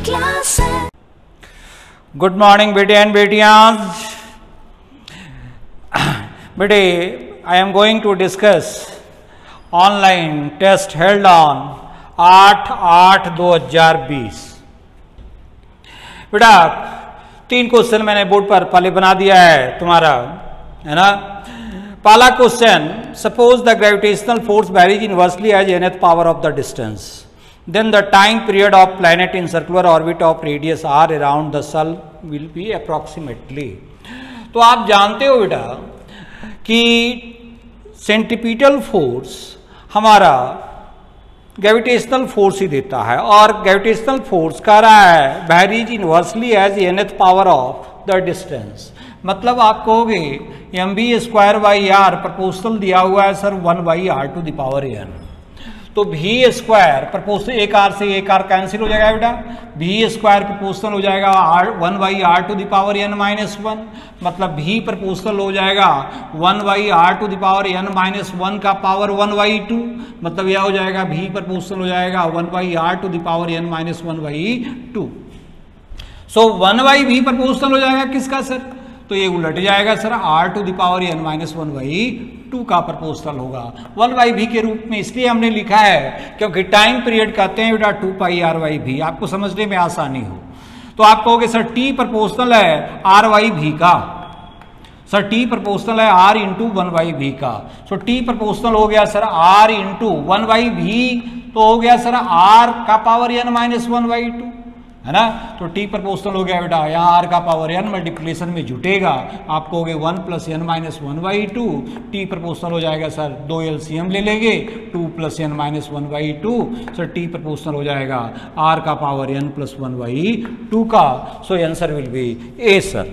Class है। Good morning बेटे and बेटियां। बेटे I am going to discuss online test held on 8/8/2020। बेटा 3 क्वेश्चन मैंने बोर्ड पर पहले बना दिया है तुम्हारा, है ना। पहला question, suppose the gravitational force varies inversely as nth power of the distance, then the time period of planet in circular orbit of radius r around the sun will be approximately। तो आप जानते हो बेटा कि centripetal force हमारा gravitational force ही देता है, और ग्रेविटेशनल फोर्स कह रहा है varies inversely as nth power of the distance. मतलब आप कहोगे mv²/r प्रपोर्शनल दिया हुआ है सर 1/r⁴n, तो v स्क्वायर प्रपोर्शनल एक r से एक r कैंसिल हो जाएगा बेटा, v स्क्वायर प्रपोर्शनल हो जाएगा 1/r⁻n−1, मतलब v प्रपोर्शनल हो जाएगा 1/r⁻n−1 का पावर 1/2, मतलब यह हो जाएगा v प्रपोर्शनल हो जाएगा 1/r⁻n−1/2। सो 1/v प्रपोर्शनल हो जाएगा किसका सर, तो ये उलट जाएगा सर r⁻n−1/2 का प्रपोर्शनल होगा 1/v के रूप में। इसलिए हमने लिखा है क्योंकि टाइम पीरियड कहते हैं बेटा 2πr/v, आपको समझने में आसानी हो। तो आप कहोगे सर t प्रपोर्शनल है r/v का, सर t प्रपोर्शनल है r × 1/v का। सो t प्रपोर्शनल हो गया सर r × 1/v, तो हो गया सर r का पावर n−1/2, है ना। तो t प्रपोर्शनल हो गया बेटा, यहाँ r का पावर n मल्टीप्लिकेशन में जुटेगा, आप कहोगे 1 + n−1/2, t प्रपोर्शनल हो जाएगा सर 2 LCM ले लेंगे 2 + n−1/2, सर t प्रपोर्शनल हो जाएगा r का पावर n + 1/2 का। So answer will be A sir.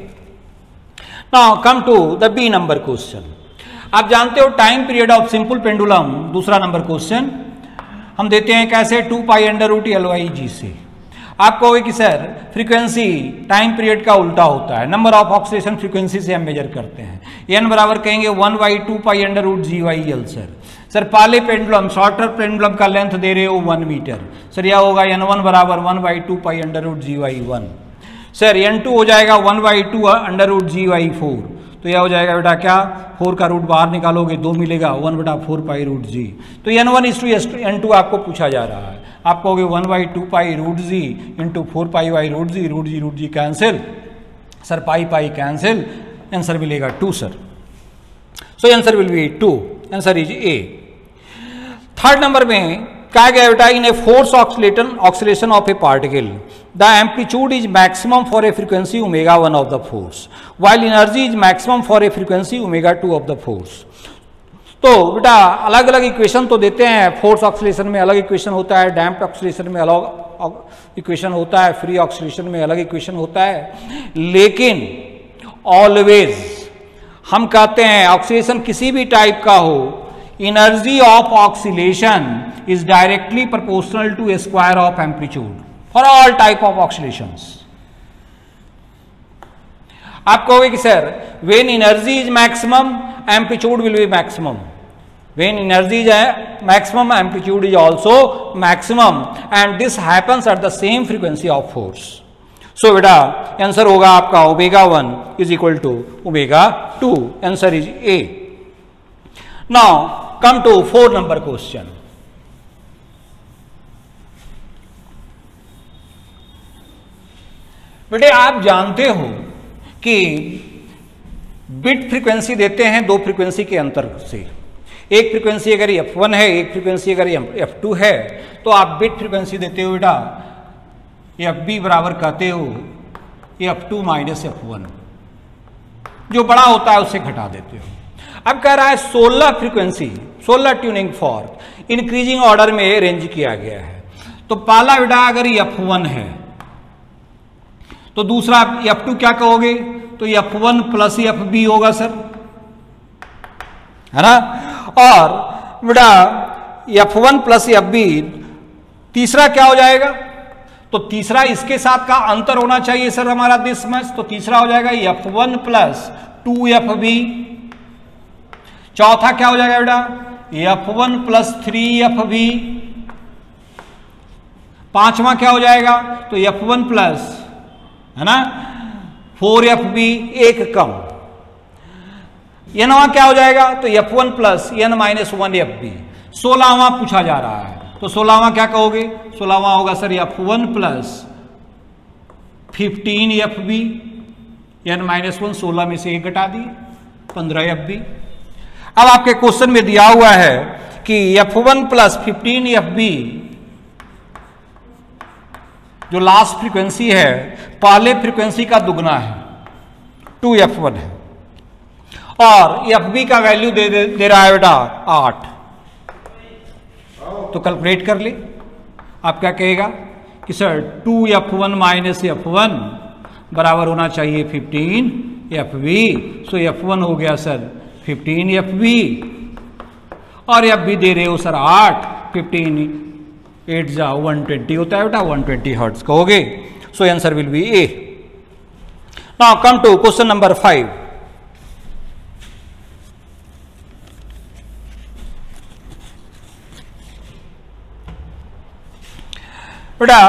Now come to the B number question. आप जानते हो time period of simple pendulum, दूसरा नंबर क्वेश्चन हम देते हैं कैसे, 2π√L/g से। आप कहोगे कि सर फ्रीक्वेंसी टाइम पीरियड का उल्टा होता है, नंबर ऑफ ऑक्सीलेशन फ्रीक्वेंसी से हम मेजर करते हैं। n बराबर कहेंगे 1/2π√g/L सर पहले पेंडुलम शॉर्टर पेंडुलम का लेंथ दे रहे हो 1 मीटर, सर यह होगा n1 बराबर 1/2π√g/1। सर n2 हो जाएगा 1/2√g/4, तो यह हो जाएगा बेटा क्या, 4 का रूट बाहर निकालोगे 2 मिलेगा 1/4π√g। तो n1:n2 आपको पूछा जा रहा है, आप कहोगे 1/2π√g × 4π/√g cancel, sir pi cancel, answer मिलेगा 2 sir. So answer will be 2, answer is A. Third number में क्या गया बेटा, in a force oscillation of a particle the amplitude is maximum for a frequency ω1 of the force while energy is maximum for a frequency ω2 of the force. तो बेटा अलग अलग equation तो देते हैं, फोर्स ऑक्सीलेशन में अलग इक्वेशन होता है, डैम्प्ड ऑक्सीलेशन में अलग इक्वेशन होता है, फ्री ऑक्सीलेशन में अलग इक्वेशन होता है, लेकिन ऑलवेज हम कहते हैं ऑक्सीलेशन किसी भी टाइप का हो, energy of oscillation is directly proportional to a square of amplitude for all type of oscillations. आप कहोगे कि sir when energy is maximum amplitude will be maximum, when energy is maximum amplitude is also maximum, and this happens at the same frequency of force। so बेटा answer होगा आपका ω1 = ω2, answer is A. Now come to 4 number question. बेटे आप जानते हो कि beat frequency देते हैं 2 फ्रीक्वेंसी के अंतर से, एक फ्रीक्वेंसी अगर f1 है, एक फ्रीक्वेंसी अगर f2 है, तो आप बिट फ्रीक्वेंसी देते हो बेटा fb बराबर कहते हो f2 - f1, जो बड़ा होता है उससे घटा देते हो। अब कह रहा है 16 frequency 16 tuning fork increasing order में अरेंज किया गया है। तो पहला बेटा अगर f1 है, तो दूसरा f2 क्या कहोगे, तो f1 + fb होगा सर, है ना। और बेटा f1 + fb, तीसरा क्या हो जाएगा, तो तीसरा इसके साथ का अंतर होना चाहिए सर हमारा दिस मच, तो तीसरा हो जाएगा f1 + 2fb। चौथा क्या हो जाएगा बेटा f1 + 3fb। पांचवा क्या हो जाएगा, तो F1 प्लस, है ना, 4FB एक कम। nवा क्या हो जाएगा, तो F1 प्लस n-1FB। 16वां पूछा जा रहा है, तो 16वां क्या कहोगे, 16वां होगा sir F1 plus 15FB, n-1, 16 में से 1 घटा दिए 15FB। अब आपके क्वेश्चन में दिया हुआ है कि F1 प्लस 15FB जो लास्ट फ्रीक्वेंसी है पहले फ्रीक्वेंसी का दुगना है, 2F1 है, और FB का वैल्यू दे रहा है बेटा 8। तो कैलकुलेट कर ले, आप क्या कहेगा कि सर 2F1 माइनस F1 बराबर होना चाहिए 15FB। सो F1 हो गया सर 15FB और FB दे रहे हो सर 8, 15 8 जा 120 होता है बेटा, 120 हर्ट्ज कहोगे। So answer will be A. Now come to question number 5। बेटा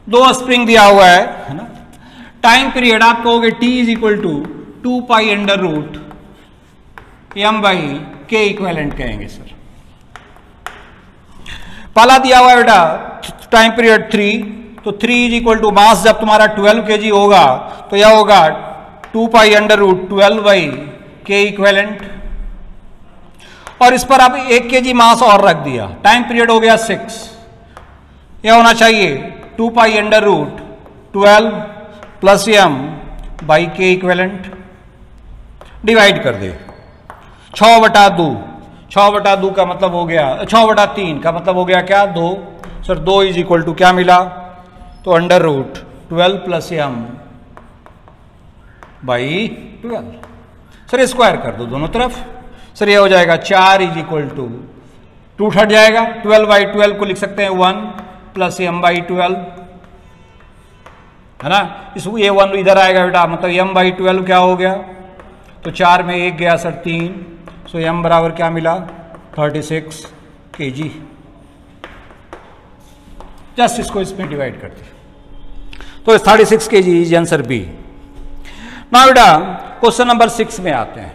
दो स्प्रिंग दिया हुआ है ना, टाइम पीरियड आप कहोगे T is equal to 2 pi under root m by K equivalent कहेंगे सर। पहला दिया हुआ है बेटा टाइम पीरियड 3, तो 3 इज इक्वल टू मास जब तुम्हारा 12 kg होगा तो यह होगा 2 pi under root 12 by K equivalent, और इस पर अब 1 kg मास और रख दिया, टाइम पीरियड हो गया 6। यह होना चाहिए 2 pi under root 12 plus m by K equivalent, divide कर दे 6/2। 6/2 का मतलब हो गया 6/3 का मतलब हो गया क्या 2। सर 2 इज इक्वल टू क्या मिला, तो under root 12 plus m by 12। Sir square कर दो दोनों तरफ, सर ये हो जाएगा 4 इज इक्वल टू 2 हट जाएगा, 12/12 को लिख सकते हैं 1 प्लस m बाई 12, है ना। इस ये 1 इधर आएगा बेटा, मतलब m बाई 12 क्या हो गया, तो 4 में 1 गया सर 3, सो m बराबर क्या मिला 36 kg। जस्ट इसको इसमें डिवाइड कर दिया, तो 36 kg इज आंसर बी। ना बेटा क्वेश्चन नंबर 6 में आते हैं।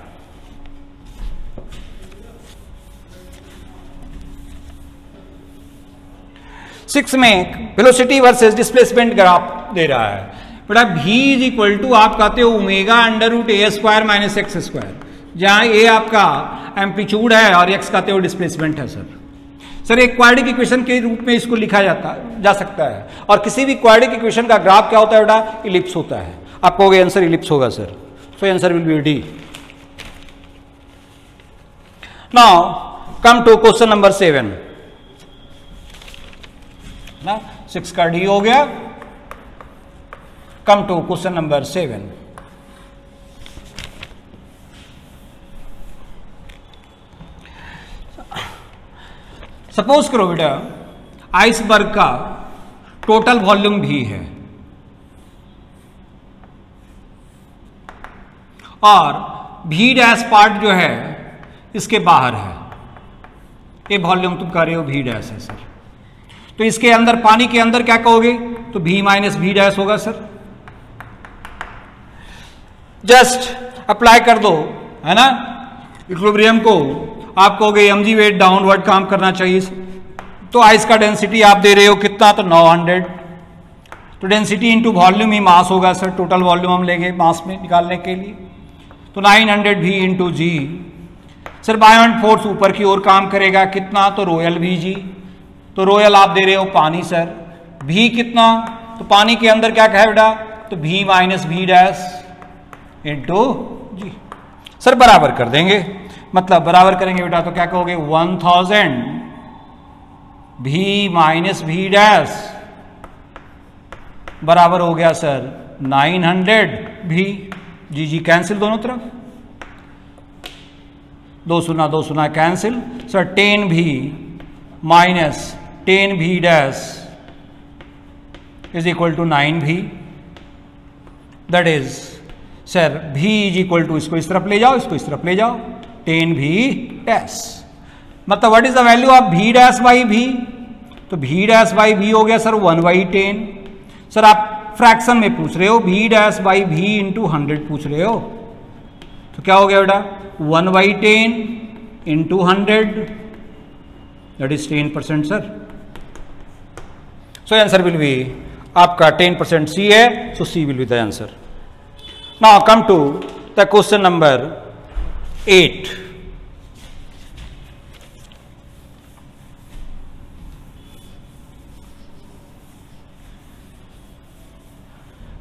सिक्स में वेलोसिटी वर्सेस डिस्प्लेसमेंट ग्राफ दे रहा है बेटा। v इज इक्वल टू आप कहते हो ओमेगा अंडर रूट ए स्क्वायर माइनस एक्स स्क्वायर, जहां ए आपका एम्पलीट्यूड है और x कहते हो डिस्प्लेसमेंट है सर। सर एक क्वाड्रेटिक इक्वेशन के रूप में इसको लिखा जा सकता है, और किसी भी क्वाड्रेटिक इक्वेशन का ग्राफ क्या होता है बेटा, इलिप्स होता है। आप कहोगे आंसर इलिप्स होगा sir, so answer will be D. Now come to question number 7 ना, 6 का डी हो गया। Come to question number 7। Suppose करो बेटा आइसबर्ग का टोटल वॉल्यूम भी है और भी डैश पार्ट जो है इसके बाहर है, ये वॉल्यूम तुम कह रहे हो भी डैश है सर। तो इसके अंदर पानी के अंदर क्या कहोगे, तो भी माइनस भी डैश होगा सर। जस्ट अप्लाई कर दो, है ना, इक्विलिब्रियम को। आप कहोगे mg वेट डाउनवर्ड काम करना चाहिए, तो आइस का डेंसिटी आप दे रहे हो कितना, तो 900। तो डेंसिटी इंटू वॉल्यूम ही मास होगा सर, टोटल वॉल्यूम हम लेंगे मास में निकालने के लिए, तो 900 भी इंटू जी। सर बायोंट फोर्स ऊपर की ओर काम करेगा कितना, तो रोयल भी जी। तो रोयल आप दे रहे हो पानी सर, भी कितना, तो पानी के अंदर क्या कहे बेटा, तो भी माइनस भी डैश इंटू जी। सर बराबर कर देंगे, मतलब बराबर करेंगे बेटा तो क्या कहोगे 1000 भी माइनस भी डैश बराबर हो गया सर 900 भी। जी जी कैंसिल दोनों तरफ, 2 शून्य कैंसिल। सर 10 भी माइनस 10 भी डैश इज इक्वल टू 9 भी, दैट इज सर भी इज इक्वल टू, इसको इस तरफ ले जाओ, इसको इस तरफ ले जाओ, 10 भी डैश। मतलब what is the value of भी डैश बाई भी, तो v डैश बाई v हो गया सर 1/10। सर आप फ्रैक्शन में पूछ रहे हो, v dash by v into 100 पूछ रहे हो, तो क्या हो गया बेटा 1/10 into 100, that is 10% sir. So answer will be आपका 10% सी है, so C will be the answer. Now come to the question number 8।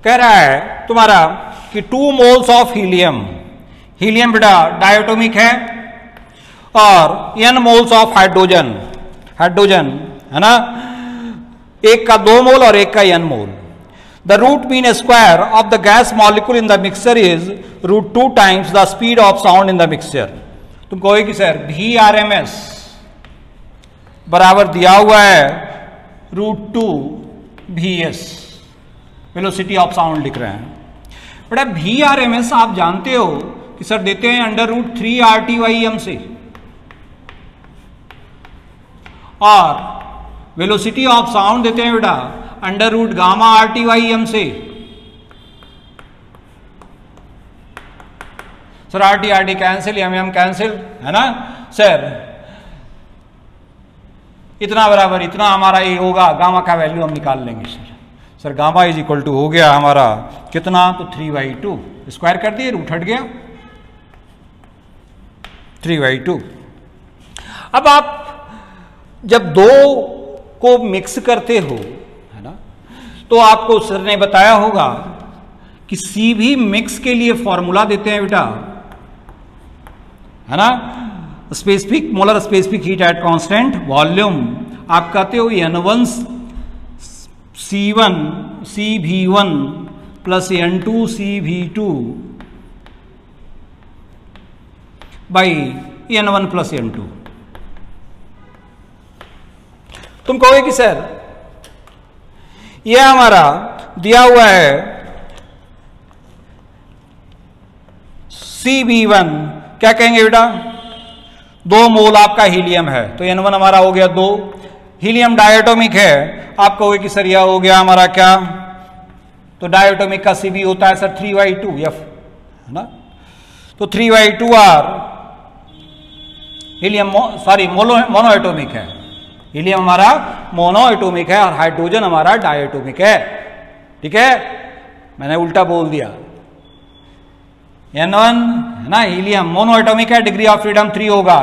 कह रहा है तुम्हारा कि 2 मोल्स ऑफ हीलियम, हीलियम बेटा डायटोमिक है, और n moles of hydrogen, hydrogen है ना, एक का 2 मोल और एक का n मोल। The root mean square of the gas molecule in the mixture is √2 times the speed of sound in the mixture. तुम कहोगे कि सर VRMS बराबर दिया हुआ है √2 VS, वेलोसिटी ऑफ साउंड लिख रहे हैं। बेटा VRMS आप जानते हो कि सर देते हैं √3 RT/m से, और वेलोसिटी ऑफ साउंड देते हैं बेटा √γ RT/m से। Sir RT cancel, m cancel, है ना सर, इतना बराबर इतना हमारा ये होगा, गामा का वैल्यू हम निकाल लेंगे sir. Sir gamma is equal to हो गया हमारा कितना, तो 3/2, स्क्वायर कर दिए, रूट हट गया 3/2। अब आप जब दो को मिक्स करते हो, है ना, तो आपको सर ने बताया होगा कि सी भी मिक्स के लिए फॉर्मूला देते हैं बेटा, है ना, specific molar specific heat at constant volume. आप कहते हो N1 C1 CV1 plus N2 CV2 by N1 plus N2। तुम कहोगे कि सर यह हमारा दिया हुआ है CV1, क्या कहेंगे बेटा 2 मोल आपका हीलियम है, तो N1 हमारा हो गया 2, हीलियम डायटोमिक है, आप कहोगे कि सर यह हो गया हमारा क्या, तो डायटोमिक का CV होता है सर 3/2 F, है ना, तो 3/2 R helium sorry mono atomic है, हीलियम हमारा मोनो एटोमिक है और हाइड्रोजन हमारा डायटोमिक है। ठीक है, मैंने उल्टा बोल दिया, N1 है ना हीलियम मोनो एटोमिक है, डिग्री ऑफ फ्रीडम 3 होगा।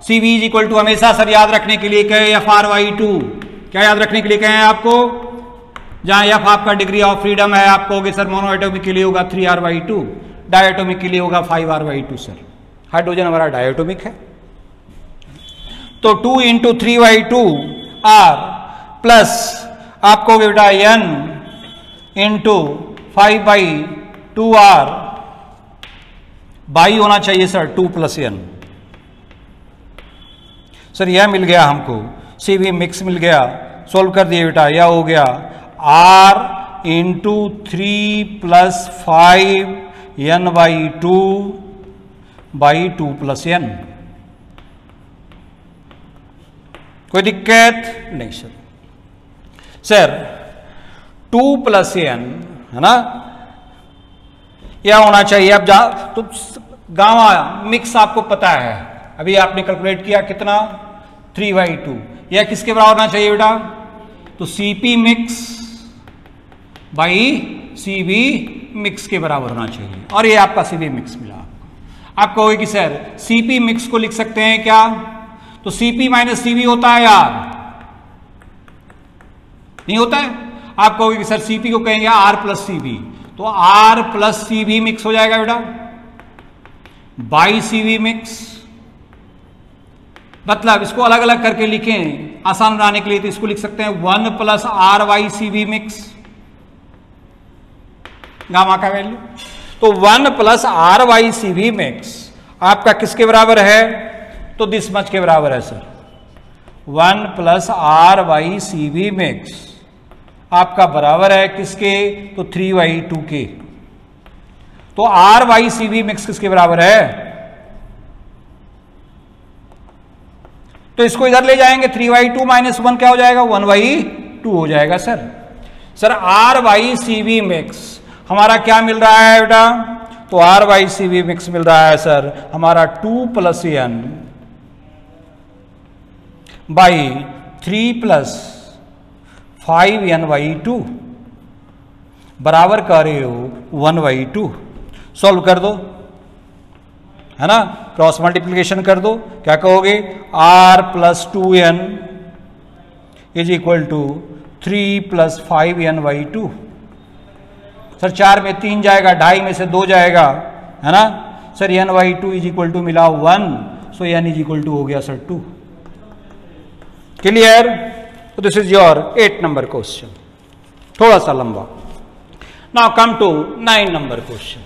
CV इज इक्वल टू हमेशा सर याद रखने के लिए कहे FR/2, क्या याद रखने के लिए कहे आपको, जहां F आपका डिग्री ऑफ फ्रीडम है, आप कहोगे सर मोनो एटोमिक के लिए होगा 3R/2, डायटोमिक के लिए होगा 5R/2 सर, हाइड्रोजन हमारा डायटोमिक है। तो 2 × 3/2 R प्लस आपको बेटा N × 5/2 R बाई होना चाहिए सर 2 + N। सर यह मिल गया हमको, CV मिक्स मिल गया, सोल्व कर दिए बेटा, यह हो गया R × 3 + 5 N/2 बाई 2 + N। कोई दिक्कत नहीं सर। सर 2 + N है ना, यह होना चाहिए, अब जा तो गामा मिक्स आपको पता है, अभी आपने कैलकुलेट किया कितना 3/2, यह किसके बराबर होना चाहिए बेटा, तो CP mix by CV mix के बराबर होना चाहिए, और ये आपका CV मिक्स मिला आपको। आप कहोगे कि सर CP मिक्स को लिख सकते हैं क्या, तो CP - CV होता है यार, नहीं होता है। आप कहोगे कि सर CP को कहेंगे R + CV, तो R + CV मिक्स हो जाएगा बेटा बाई CV मिक्स, मतलब इसको अलग अलग करके लिखें आसान बनाने के लिए, तो इसको लिख सकते हैं 1 + R/CV मिक्स, गामा का वैल्यू, तो 1 + R/CV मिक्स आपका किसके बराबर है, तो दिस मच के बराबर है सर, 1 + R/CV मिक्स आपका बराबर है किसके, तो 3/2 के। तो R/CV मिक्स किसके बराबर है, तो इसको इधर ले जाएंगे 3/2 माइनस 1 क्या हो जाएगा 1/2 हो जाएगा सर। सर R/CV मिक्स हमारा क्या मिल रहा है बेटा, तो R/CV मिक्स मिल रहा है सर हमारा 2 + n बाई 3 + 5n/2 बराबर कर रहे हो 1/2। सॉल्व कर दो, है ना, क्रॉस मल्टीप्लिकेशन कर दो, क्या कहोगे R + 2n = 3 + 5n/2। सर 4 में 3 जाएगा, 2.5 में से 2 जाएगा, है ना सर, n/2 = मिला 1, सो n = हो गया सर 2। क्लियर? तो this is your 8 number question, थोड़ा सा लंबा। Now come to 9 number question.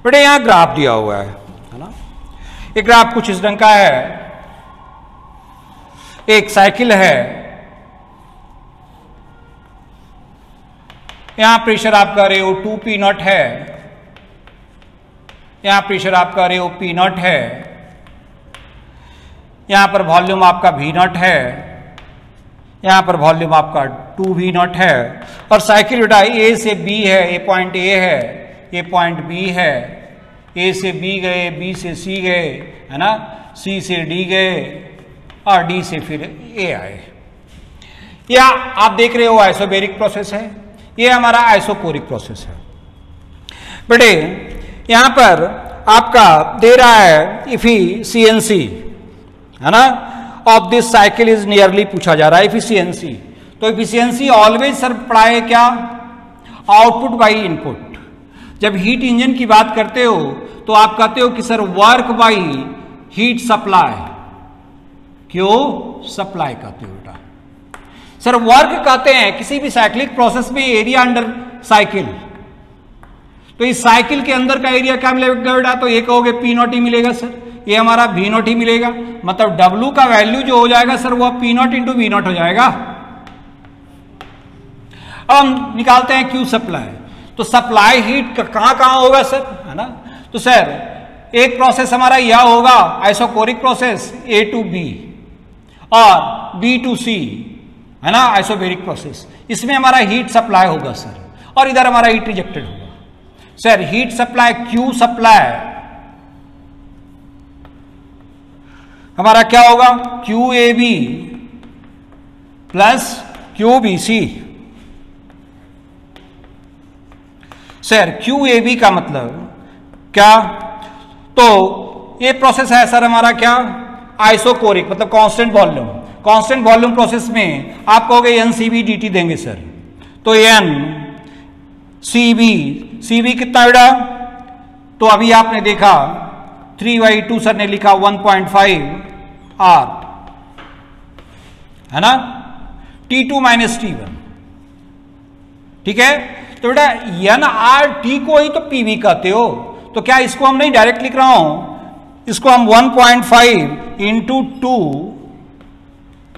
बेटे यहां ग्राफ दिया हुआ है ना, ये ग्राफ कुछ इस ढंग का है। एक साइकिल है, यहां प्रेशर आप कह रहे हो 2p0 है, यहां प्रेशर आप कह रहे हो p0 है, यहां पर वॉल्यूम आपका v0 है, यहां पर वॉल्यूम आपका 2v0 है, और साइकिल बेटा A से B है, ये पॉइंट A है, ये पॉइंट B है, A से B गए, B से C गए, है ना, C से D गए और D से फिर A आए। या आप देख रहे हो आइसोबेरिक प्रोसेस है, ये हमारा आइसोकोरिक प्रोसेस है। बेटे यहां पर आपका दे रहा है इफिशियंसी, है ना, of this cycle is nearly पूछा जा रहा है इफिशियंसी। तो इफिशियंसी ऑलवेज सर पढ़ाए क्या, आउटपुट बाई इनपुट। जब हीट इंजन की बात करते हो तो आप कहते हो कि sir work by heat supply, क्यों सप्लाई कहते हो बेटा, सर वर्क कहते हैं किसी भी साइक्लिक प्रोसेस में एरिया अंडर साइकिल। तो इस साइकिल के अंदर का एरिया क्या मिलेगा बेटा, तो ये कहोगे P0 ही मिलेगा सर, ये हमारा V0 ही मिलेगा, मतलब W का वैल्यू जो हो जाएगा सर वो P0 × V0 हो जाएगा। अब हम निकालते हैं Q सप्लाई, तो सप्लाई हीट कहां कहां होगा सर, है ना, तो सर एक प्रोसेस हमारा यह होगा isochoric process A to B और B to C, है ना, आइसोबेरिक प्रोसेस, इसमें हमारा हीट सप्लाई होगा सर, और इधर हमारा हीट रिजेक्टेड होगा। Sir heat supply Q supply हमारा क्या होगा, QAB + QBC। सर QAB का मतलब क्या, तो ये प्रोसेस है सर हमारा क्या, आइसोकोरिक, मतलब constant volume. Constant volume process में आप कहोगे NCB dt देंगे सर, तो NCB कितना बेटा, तो अभी आपने देखा 3/2 सर ने लिखा 1.5 R, है ना, T2 - T1, ठीक है। तो बेटा NRT को ही तो PV कहते हो, तो क्या इसको हम नहीं डायरेक्ट लिख रहा हूं, इसको हम 1.5 × 2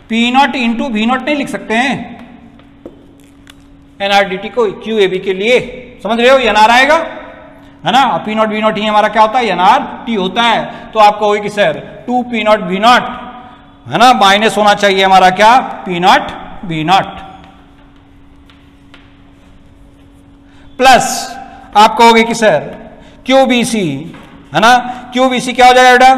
P0 × V0 नहीं लिख सकते हैं NRDT को QAB के लिए, समझ रहे हो, NR आएगा, है ना, P0 V0 ही हमारा क्या होता है, NRT होता है। तो आप कहोगे कि सर 2 P0 V0, है ना, माइनस होना चाहिए हमारा क्या, P0 V0, प्लस आप कहोगे कि सर QBC, है ना, QBC क्या हो जाएगा बेटा,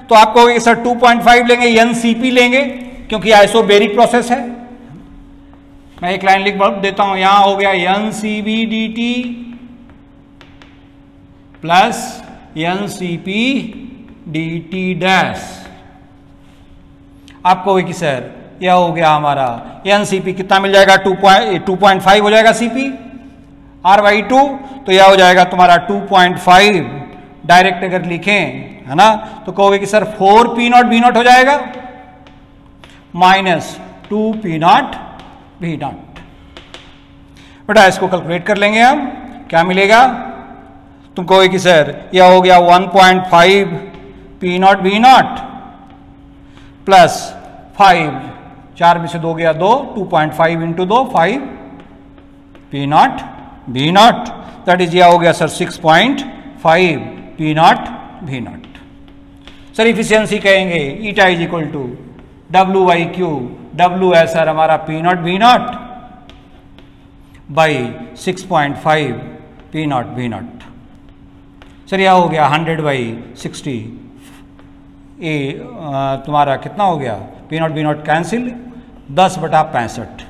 तो आप कहोगे कि सर 2.5 लेंगे, NCP लेंगे, क्योंकि आइसोबेरिक प्रोसेस है। मैं एक लाइन लिख देता हूं, यहां हो गया NCB dt + NCP dt dash. आप कहोगे कि सर यह हो गया हमारा NCP कितना मिल जाएगा, 2.5 हो जाएगा CP R/2, तो यह हो जाएगा तुम्हारा 2.5, डायरेक्ट अगर लिखें, है ना, तो कहोगे कि सर 4 P0 V0 हो जाएगा -2 P0 V0। बेटा इसको कैलकुलेट कर लेंगे हम, क्या मिलेगा, तुम कहोगे कि सर यह हो गया 1.5 P0 V0 + 5 4 में से 2 गया 2, 2.5 into 2 5 P naught B naught, that is यह हो गया सर 6.5 पी नॉट भी नॉट। सर इफिशियंसी कहेंगे eta is equal to W by Q, W है सर हमारा P naught B naught by 6.5 P naught B naught. Sir यह हो गया 100/60 ए तुम्हारा कितना हो गया P naught B naught cancel 10/65,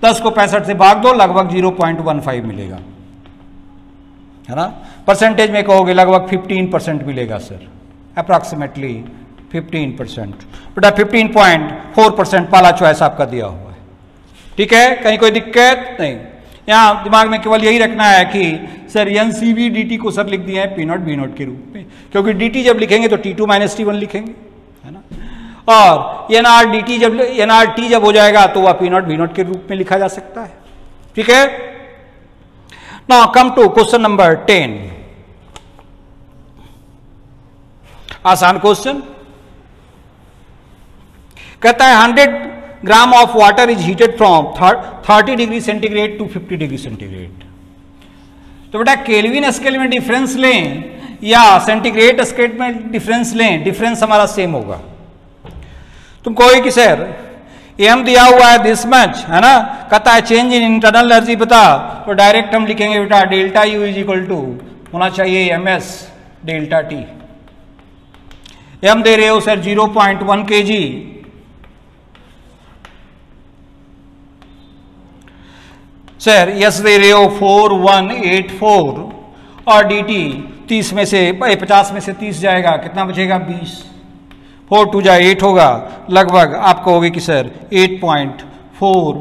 10 को 65 से भाग दो लगभग 0.15 मिलेगा है ना। परसेंटेज में कहोगे लगभग 15% मिलेगा सर, अप्रॉक्सीमेटली 15%, बेटा 15.4% पहला चॉइस आपका दिया हुआ है। ठीक है, कहीं कोई दिक्कत नहीं। यहाँ दिमाग में केवल यही रखना है कि सर एनसीवी डीटी को सर लिख दिया है पी नॉट बी नॉट के रूप में, क्योंकि डीटी जब लिखेंगे तो T2 - T1 लिखेंगे है ना, और एनआरटी जब हो जाएगा तो वह पी नॉट बी नॉट के रूप में लिखा जा सकता है। ठीक है, now come to question number 10। आसान क्वेश्चन कहता है 100 gram of water is heated from 30 degree centigrade to 50 degree centigrade. तो बेटा केल्विन स्केल में डिफरेंस लें या सेंटीग्रेड स्केल में डिफरेंस लें, डिफरेंस हमारा सेम होगा। तुम कहोगे कि सर एम दिया हुआ है दिस मच है ना, कहता है चेंज इन इंटरनल एनर्जी बता, तो डायरेक्ट हम लिखेंगे बेटा delta U is equal to होना चाहिए एमएस डेल्टा टी। एम दे रहे हो सर 0.1 kg, सर यस दे रहे हो 4184 और dt 30 में से 50 में से 30 जाएगा, कितना बचेगा 20, 4 2 जा 8 होगा, लगभग आप कहोगे कि सर 8.4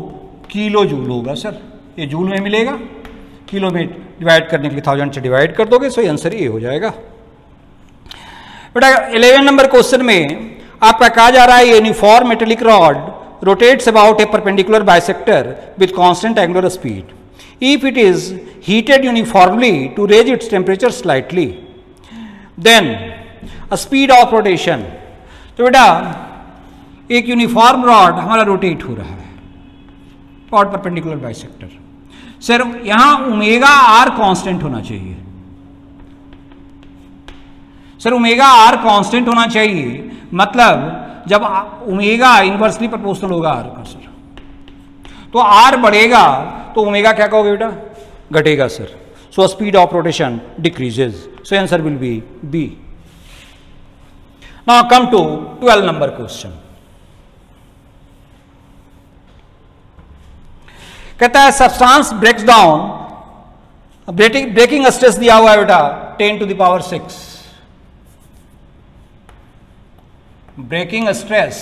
किलो जूल होगा। सर ये जूल में मिलेगा, किलो में डिवाइड करने के लिए 1000 से डिवाइड कर दोगे, सो आंसर ये हो जाएगा। बेटा 11 नंबर क्वेश्चन में आपका कहा जा रहा है uniform metallic rod rotates about a perpendicular bisector with constant angular speed. If it is heated uniformly to raise its temperature slightly, then a speed of rotation. तो बेटा एक यूनिफॉर्म रॉड हमारा रोटेट हो रहा है रॉड परपेंडिकुलर बाइसेक्टर। सर यहां omega are constant होना चाहिए, सर ओमेगा आर कांस्टेंट होना चाहिए, मतलब जब ओमेगा इनवर्सली प्रोपोर्शनल होगा आर का सर, तो आर बढ़ेगा तो ओमेगा क्या कहोगे बेटा घटेगा sir, so speed of rotation decreases, so answer will be B. Now come to 12 number question. कहता है substance breaks down, breaking stress दिया हुआ है बेटा 10⁶। ब्रेकिंग स्ट्रेस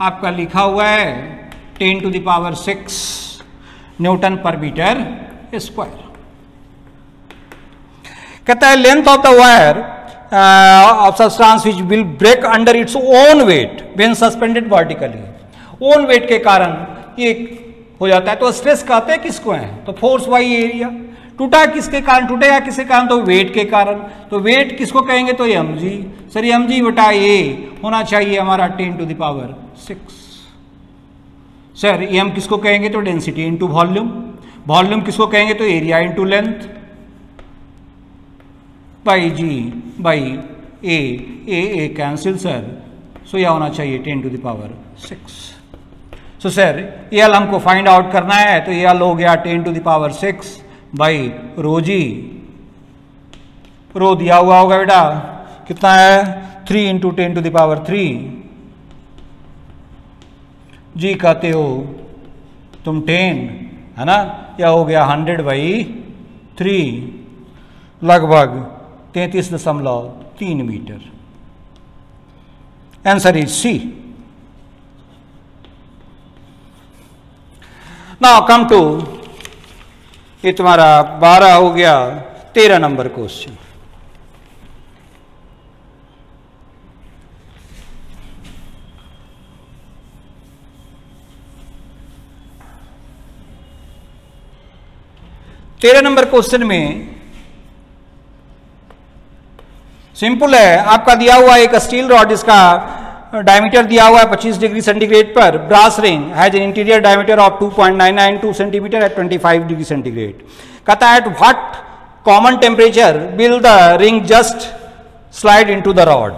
आपका लिखा हुआ है 10⁶ न्यूटन पर मीटर स्क्वायर। कहता है length of the wire of substance which will break under its own weight when suspended vertically. Own weight के कारण ये हो जाता है, तो स्ट्रेस कहते हैं किसको है, तो फोर्स बाई एरिया। टूटा किसके कारण, टूटेगा किसके कारण, तो वेट के कारण, तो वेट किसको कहेंगे तो mg। सर mg बटा ए होना चाहिए हमारा 10⁶। सर m किसको कहेंगे तो डेंसिटी इंटू वॉल्यूम, वॉल्यूम किसको कहेंगे तो area into length, by G by A cancel sir, so यह होना चाहिए 10⁶। सो सर ये हमको फाइंड आउट करना है, तो ये हो गया 10⁶ बाई रो जी, रो दिया हुआ होगा बेटा कितना है 3 × 10⁻³ जी कहते हो तुम 10 है ना, यह हो गया 100/3 लगभग 33.3 मीटर। Answer is C. Now come to ये तुम्हारा 12 हो गया 13 नंबर क्वेश्चन। तेरह नंबर क्वेश्चन में सिंपल है, आपका दिया हुआ एक स्टील रॉड जिसका डायमीटर दिया हुआ है 25 डिग्री सेंटीग्रेड पर, brass ring has an interior diameter of 2.992 centimetre at 25 degree centigrade. कहता है at what common temperature will the ring just slide into the rod.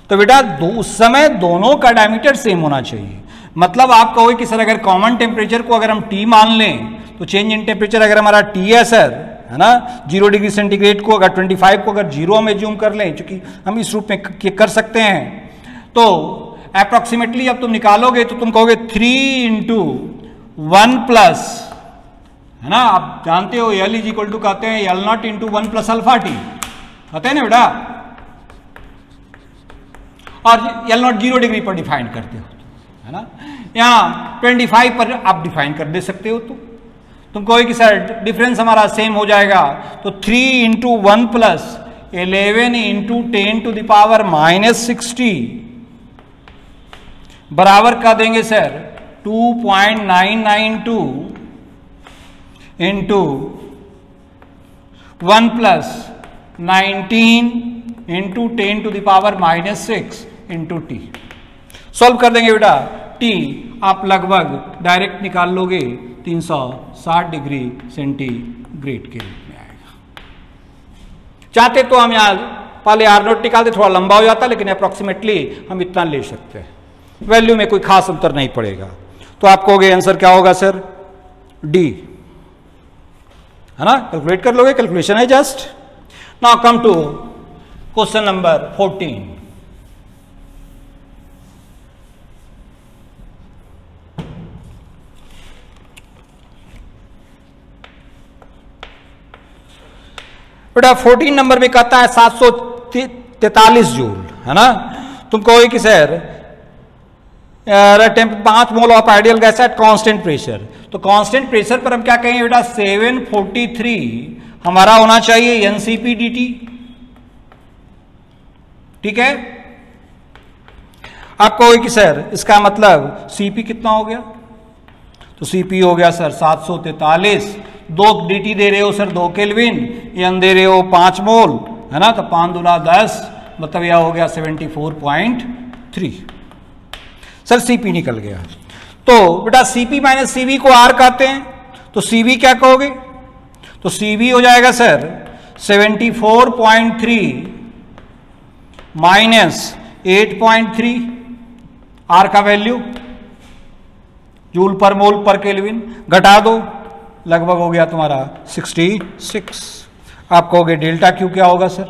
तो बेटा उस समय दोनों का डायमीटर सेम होना चाहिए। मतलब आप कहोगे कि सर अगर कॉमन टेम्परेचर को अगर हम T मान लें तो चेंज इन टेम्परेचर अगर हमारा T है सर, है ना, 0 डिग्री सेंटीग्रेड को अगर 25 को अगर 0 में जूम कर लें, क्योंकि हम इस रूप में कर सकते हैं, तो अप्रोक्सीमेटली अब तुम निकालोगे तो तुम कहोगे 3 इंटू 1 प्लस, है ना, आप जानते हो L इज इक्वल टू कहते हैं L not into 1 plus alpha T, कहते हैं ना बेटा, और L नॉट 0 डिग्री पर डिफाइन करते हो, है ना, यहाँ 25 पर आप डिफाइन कर दे सकते हो। तो तुम कहोगे कि सर डिफरेंस हमारा सेम हो जाएगा, तो 3 into 1 plus 11 into 10 to the power -60 बराबर का देंगे sir 2.992 into 1 plus 19 into 10 to the power -6 into T. Solve कर देंगे बेटा, टी आप लगभग डायरेक्ट निकाल लोगे 360 डिग्री सेंटीग्रेड के रूप में आएगा। चाहते तो हम यहाँ पहले आर नोट निकालते, थोड़ा लंबा हो जाता, लेकिन अप्रोक्सीमेटली हम इतना ले सकते हैं, वैल्यू में कोई खास अंतर नहीं पड़ेगा। तो आप कहोगे आंसर क्या होगा सर, डी, है ना, कैलकुलेट कर लोगे, कैलकुलेशन है just. Now come to question number 14। बेटा 14 नंबर में कहता है 743 जूल, है ना। तुम कहोगे कि sir 5 mole of ideal gas at constant pressure, तो कांस्टेंट प्रेशर पर हम क्या कहेंगे बेटा, 743 हमारा होना चाहिए एनसीपी dt, ठीक है। आप कहोगे कि सर इसका मतलब सीपी कितना हो गया, तो सीपी हो गया सर 743, 2 dt दे रहे हो सर 2 केल्विन, एन दे रहे हो 5 मोल, है ना, तो 5 दूना 10, मतलब यह हो गया 74.3। सर सीपी निकल गया। तो बेटा सीपी माइनस सीवी को आर कहते हैं, तो सीवी क्या कहोगे, तो सीवी हो जाएगा सर 74.3 माइनस 8.3, आर का वैल्यू जूल पर मोल पर केल्विन, घटा दो, लगभग हो गया तुम्हारा 66। आप कहोगे डेल्टा क्यू क्या होगा सर,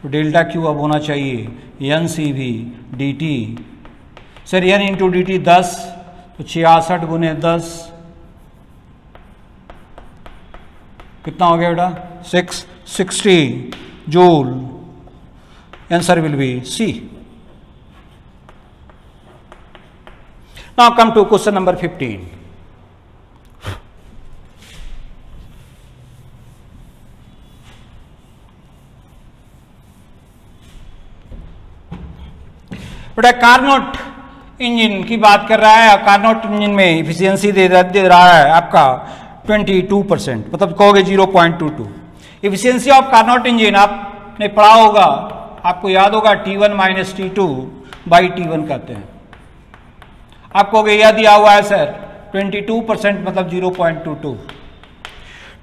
तो डेल्टा क्यू अब होना चाहिए n C V d T, sir n into d T 10, तो 66 गुने 10 कितना हो गया बेटा, 660 joule. Answer will be C. Now come to question number 15। बेटा कार्नोट इंजन की बात कर रहा है, कार्नोट इंजन में इफिशियंसी दे रहा है आपका 22%, मतलब कहोगे 0.22। इफिशियंसी ऑफ कार्नोट इंजन आपने पढ़ा होगा, आपको याद होगा T1 minus T2 by T1 कहते हैं। आप कहोगे यह दिया हुआ है सर 22%, मतलब 0.22।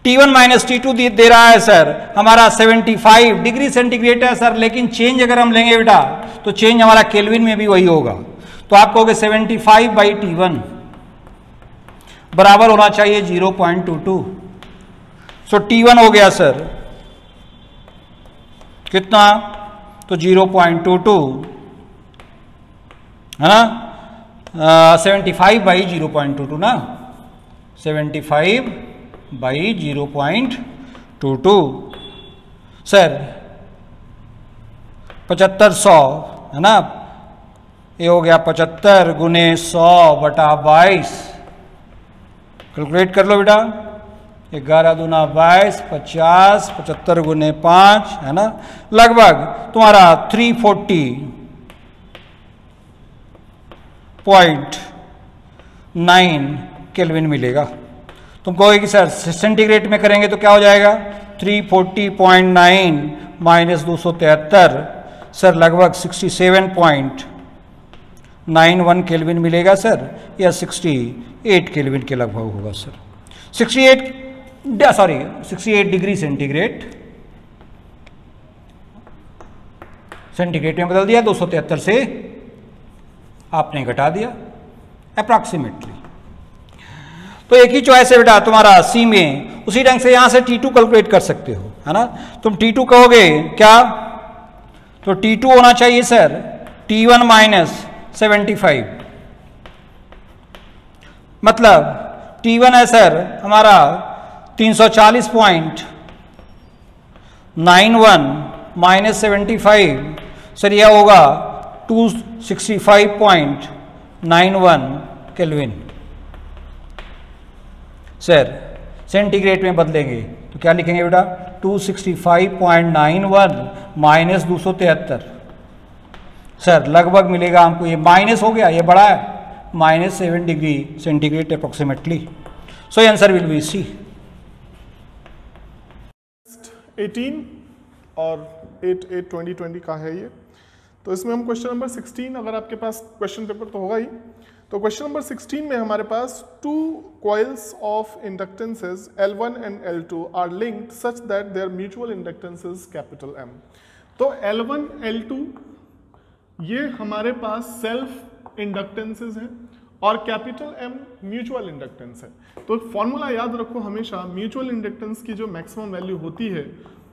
T1 माइनस T2 दे रहा है सर हमारा 75 डिग्री सेंटीग्रेड है सर, लेकिन चेंज अगर हम लेंगे बेटा तो चेंज हमारा केल्विन में भी वही होगा। तो आप कहोगे 75 बाई T1 बराबर होना चाहिए 0.22। सो T1 हो गया सर कितना, तो 0.22, है ना, 75 बाई 0.22 ना, 75 बाई 0.22 सर 7500, है ना, ये हो गया 75 गुने 100 बटा 22, कैलकुलेट कर लो बेटा, 11 दूना 22, 50, 75 गुने 5, है ना, लगभग तुम्हारा 340.9 केल्विन मिलेगा। तुम कहोगे कि सर सेंटीग्रेड में करेंगे तो क्या हो जाएगा, 340.9 माइनस 273, सर लगभग 67.9 91 केल्विन मिलेगा सर, या 68 केल्विन के लगभग होगा सर। 68 डिग्री सेंटीग्रेड में बदल दिया, 273 से आपने घटा दिया अप्रॉक्सीमेटली। तो एक ही चॉइस है बेटा तुम्हारा सी में। उसी ढंग से यहां से T2 कैलकुलेट कर सकते हो, है ना। तुम T2 कहोगे क्या, तो T2 होना चाहिए सर T1 माइनस 75, मतलब T1 है सर हमारा 340.91 माइनस 75 सर, यह होगा 265.91 केल्विन सर। सेंटीग्रेड में बदलेंगे तो क्या लिखेंगे बेटा, 265.91 माइनस 273 सर, लगभग मिलेगा हमको, ये माइनस हो गया, ये बड़ा है, -7 degree centigrade approximately. So answer will be C. 18 और 8/8/2020 का है ये। तो इसमें हम क्वेश्चन नंबर 16, अगर आपके पास क्वेश्चन पेपर तो होगा ही, तो क्वेश्चन नंबर 16 में हमारे पास 2 coils of inductances L1 and L2 are linked such that their mutual inductance is capital M। तो L1 L2 ये हमारे पास सेल्फ इंडक्टेंसेस हैं और कैपिटल M म्यूचुअल इंडक्टेंस है। तो फॉर्मूला याद रखो हमेशा, म्यूचुअल इंडक्टेंस की जो मैक्सिमम वैल्यू होती है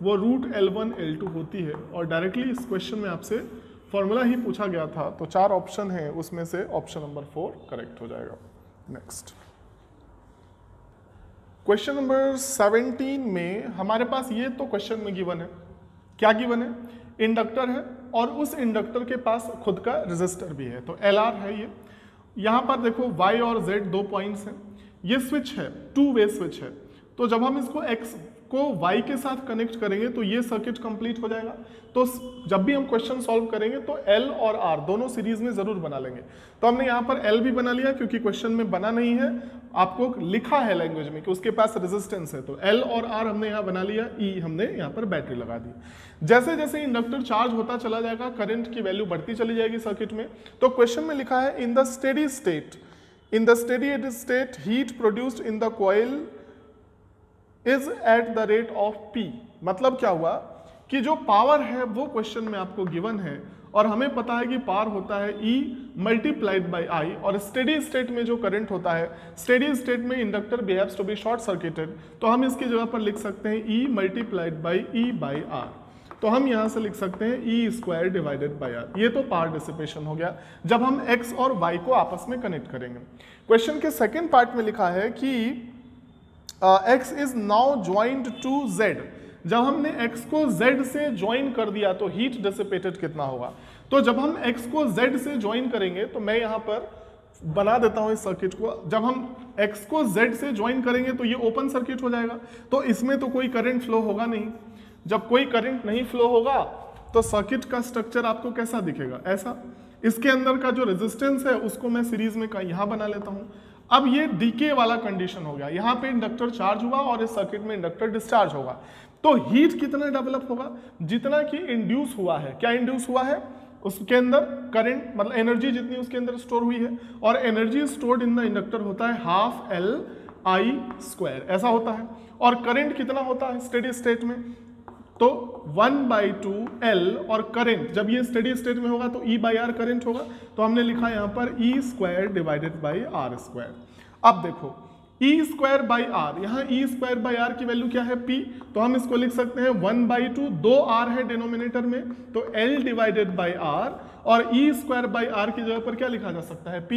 वो √L1 L2 होती है। और डायरेक्टली इस क्वेश्चन में आपसे फॉर्मूला ही पूछा गया था, तो 4 ऑप्शन है, उसमें से ऑप्शन नंबर 4 करेक्ट हो जाएगा। नेक्स्ट क्वेश्चन नंबर 17 में हमारे पास ये तो क्वेश्चन में गिवन है, क्या गिवन है, इंडक्टर है और उस इंडक्टर के पास खुद का रेजिस्टर भी है। तो LR है ये। यहाँ पर देखो Y और Z 2 पॉइंट्स हैं, ये स्विच है, 2 वे स्विच है। तो जब हम इसको X को Y के साथ कनेक्ट करेंगे तो ये सर्किट कंप्लीट हो जाएगा। तो जब भी हम क्वेश्चन सॉल्व करेंगे तो L और R दोनों सीरीज में जरूर बना लेंगे। तो हमने यहाँ पर L भी बना लिया क्योंकि क्वेश्चन में बना नहीं है, आपको लिखा है लैंग्वेज में कि उसके पास रेजिस्टेंस है। तो L और R हमने यहाँ बना लिया, E हमने यहाँ पर बैटरी लगा दी। जैसे जैसे इंडक्टर चार्ज होता चला जाएगा करंट की वैल्यू बढ़ती चली जाएगी सर्किट में। तो क्वेश्चन में लिखा है in the steady state heat produced in the coil is at the rate of P। मतलब क्या हुआ कि जो पावर है वो क्वेश्चन में आपको गिवन है और हमें पता है कि पावर होता है E मल्टीप्लाइड बाई I, और स्टेडी स्टेट में जो करंट होता है, स्टेडी स्टेट में inductor behaves to be short circuited, तो हम इसकी जगह पर लिख सकते हैं E multiplied by E by R। तो हम यहां से लिख सकते हैं E² डिवाइडेड बाई R। ये तो पावर डिसिपेशन हो गया जब हम X और Y को आपस में कनेक्ट करेंगे। क्वेश्चन के सेकेंड पार्ट में लिखा है कि X is now joined to Z। जब हमने X को Z से ज्वाइन कर दिया तो हीट डिसिपेटेड कितना होगा। तो जब हम X को Z से ज्वाइन करेंगे, तो मैं यहाँ पर बना देता हूँ इस सर्किट को। जब हम X को Z से ज्वाइन करेंगे तो ये ओपन सर्किट हो जाएगा, तो इसमें तो कोई करंट फ्लो होगा नहीं। जब कोई करंट नहीं फ्लो होगा तो सर्किट का स्ट्रक्चर आपको कैसा दिखेगा, ऐसा। इसके अंदर का जो रेजिस्टेंस है उसको मैं सीरीज में यहाँ बना लेता हूँ। अब ये डीके वाला कंडीशन हो गया, यहाँ पे इंडक्टर चार्ज हुआ और इस सर्किट में इंडक्टर डिस्चार्ज होगा। तो हीट कितना डेवलप होगा, जितना कि इंड्यूस हुआ है। क्या इंड्यूस हुआ है, उसके अंदर करंट मतलब एनर्जी जितनी उसके अंदर स्टोर हुई है, और energy stored in the inductor होता है ½LI², ऐसा होता है। और करंट कितना होता है स्टेडी स्टेट में, तो 1/2L, और करंट जब ये स्टेडी स्टेट में होगा तो E/R करंट होगा। तो हमने लिखा यहाँ पर E² डिवाइडेड बाई R²। अब देखो E²/R, यहाँ E²/R की वैल्यू क्या है, P। तो हम इसको लिख सकते हैं 1/2, 2R है डिनोमिनेटर में, तो L डिवाइडेड बाई R, और E²/R की जगह पर क्या लिखा जा सकता है, P।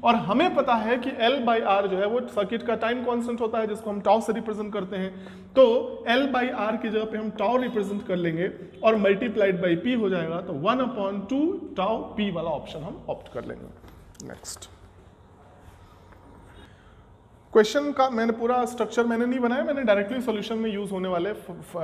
और हमें पता है कि L/R जो है वो सर्किट का टाइम कांस्टेंट होता है, जिसको हम टाउ से रिप्रेजेंट करते हैं। तो L/R की जगह पे हम टाउ रिप्रेजेंट कर लेंगे और मल्टीप्लाइड बाई P हो जाएगा। तो 1/2 टाउ P वाला ऑप्शन हम ऑप्ट कर लेंगे। नेक्स्ट क्वेश्चन का मैंने पूरा स्ट्रक्चर मैंने नहीं बनाया, मैंने डायरेक्टली सॉल्यूशन में यूज होने वाले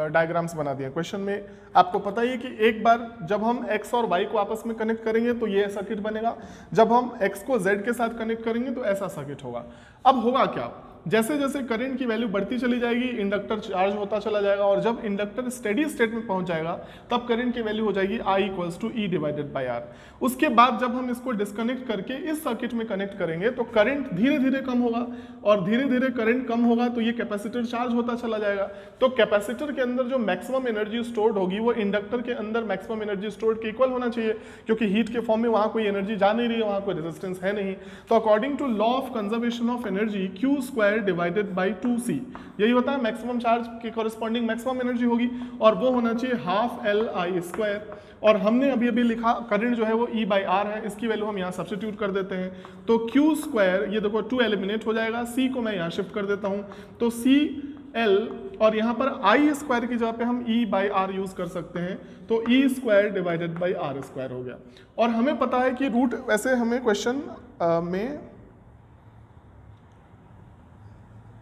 डायग्राम्स बना दिए। क्वेश्चन में आपको पता ही है कि एक बार जब हम x और y को आपस में कनेक्ट करेंगे तो ये सर्किट बनेगा, जब हम x को z के साथ कनेक्ट करेंगे तो ऐसा सर्किट होगा। अब होगा क्या, जैसे जैसे करंट की वैल्यू बढ़ती चली जाएगी इंडक्टर चार्ज होता चला जाएगा, और जब इंडक्टर स्टेडी स्टेट में पहुंच जाएगा तब करंट की वैल्यू हो जाएगी I = E divided by R। उसके बाद जब हम इसको डिस्कनेक्ट करके इस सर्किट में कनेक्ट करेंगे तो करंट धीरे धीरे कम होगा, और धीरे धीरे करंट कम होगा तो ये कैपेसिटर चार्ज होता चला जाएगा। तो कैपेसिटर के अंदर जो मैक्सिमम एनर्जी स्टोर्ड होगी वो इंडक्टर के अंदर मैक्सिमम एनर्जी स्टोर्ड के इक्वल होना चाहिए, क्योंकि हीट के फॉर्म में वहां कोई एनर्जी जा नहीं रही है, वहां कोई रेजिस्टेंस है नहीं। तो according to law of conservation of energy Q² divided by 2C, यही होता है मैक्सिमम चार्ज के कॉरेस्पॉन्डिंग मैक्सिमम एनर्जी होगी, और वो होना चाहिए ½ Li²। और हमने अभी अभी लिखा करंट जो है वो E/R है, इसकी वैल्यू हम यहाँ सब्स्टिट्यूट कर देते हैं। तो Q², ये देखो 2 एलिमिनेट हो जाएगा, C को मैं यहाँ शिफ्ट कर देता हूँ, तो CL, और यहाँ पर I² की जगह पे हम E/R यूज कर सकते हैं, तो E² डिवाइडेड बाई R² हो गया। और हमें पता है कि रूट, वैसे हमें क्वेश्चन में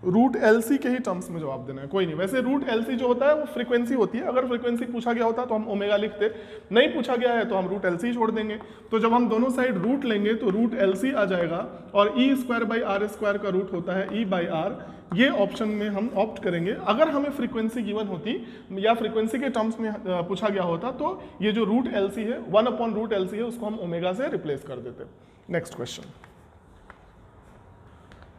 रूट LC के ही टर्म्स में जवाब देना है, कोई नहीं। वैसे रूट LC जो होता है वो फ्रीक्वेंसी होती है, अगर फ्रीक्वेंसी पूछा गया होता तो हम ओमेगा लिखते, नहीं पूछा गया है तो हम रूट LC छोड़ देंगे। तो जब हम दोनों साइड रूट लेंगे तो रूट LC आ जाएगा, और E² बाई R² का रूट होता है E/R। ये ऑप्शन में हम ऑप्ट करेंगे। अगर हमें फ्रीक्वेंसी गिवन होती या फ्रीक्वेंसी के टर्म्स में पूछा गया होता तो ये जो रूट LC है 1/√LC है, उसको हम ओमेगा से रिप्लेस कर देते। Next question.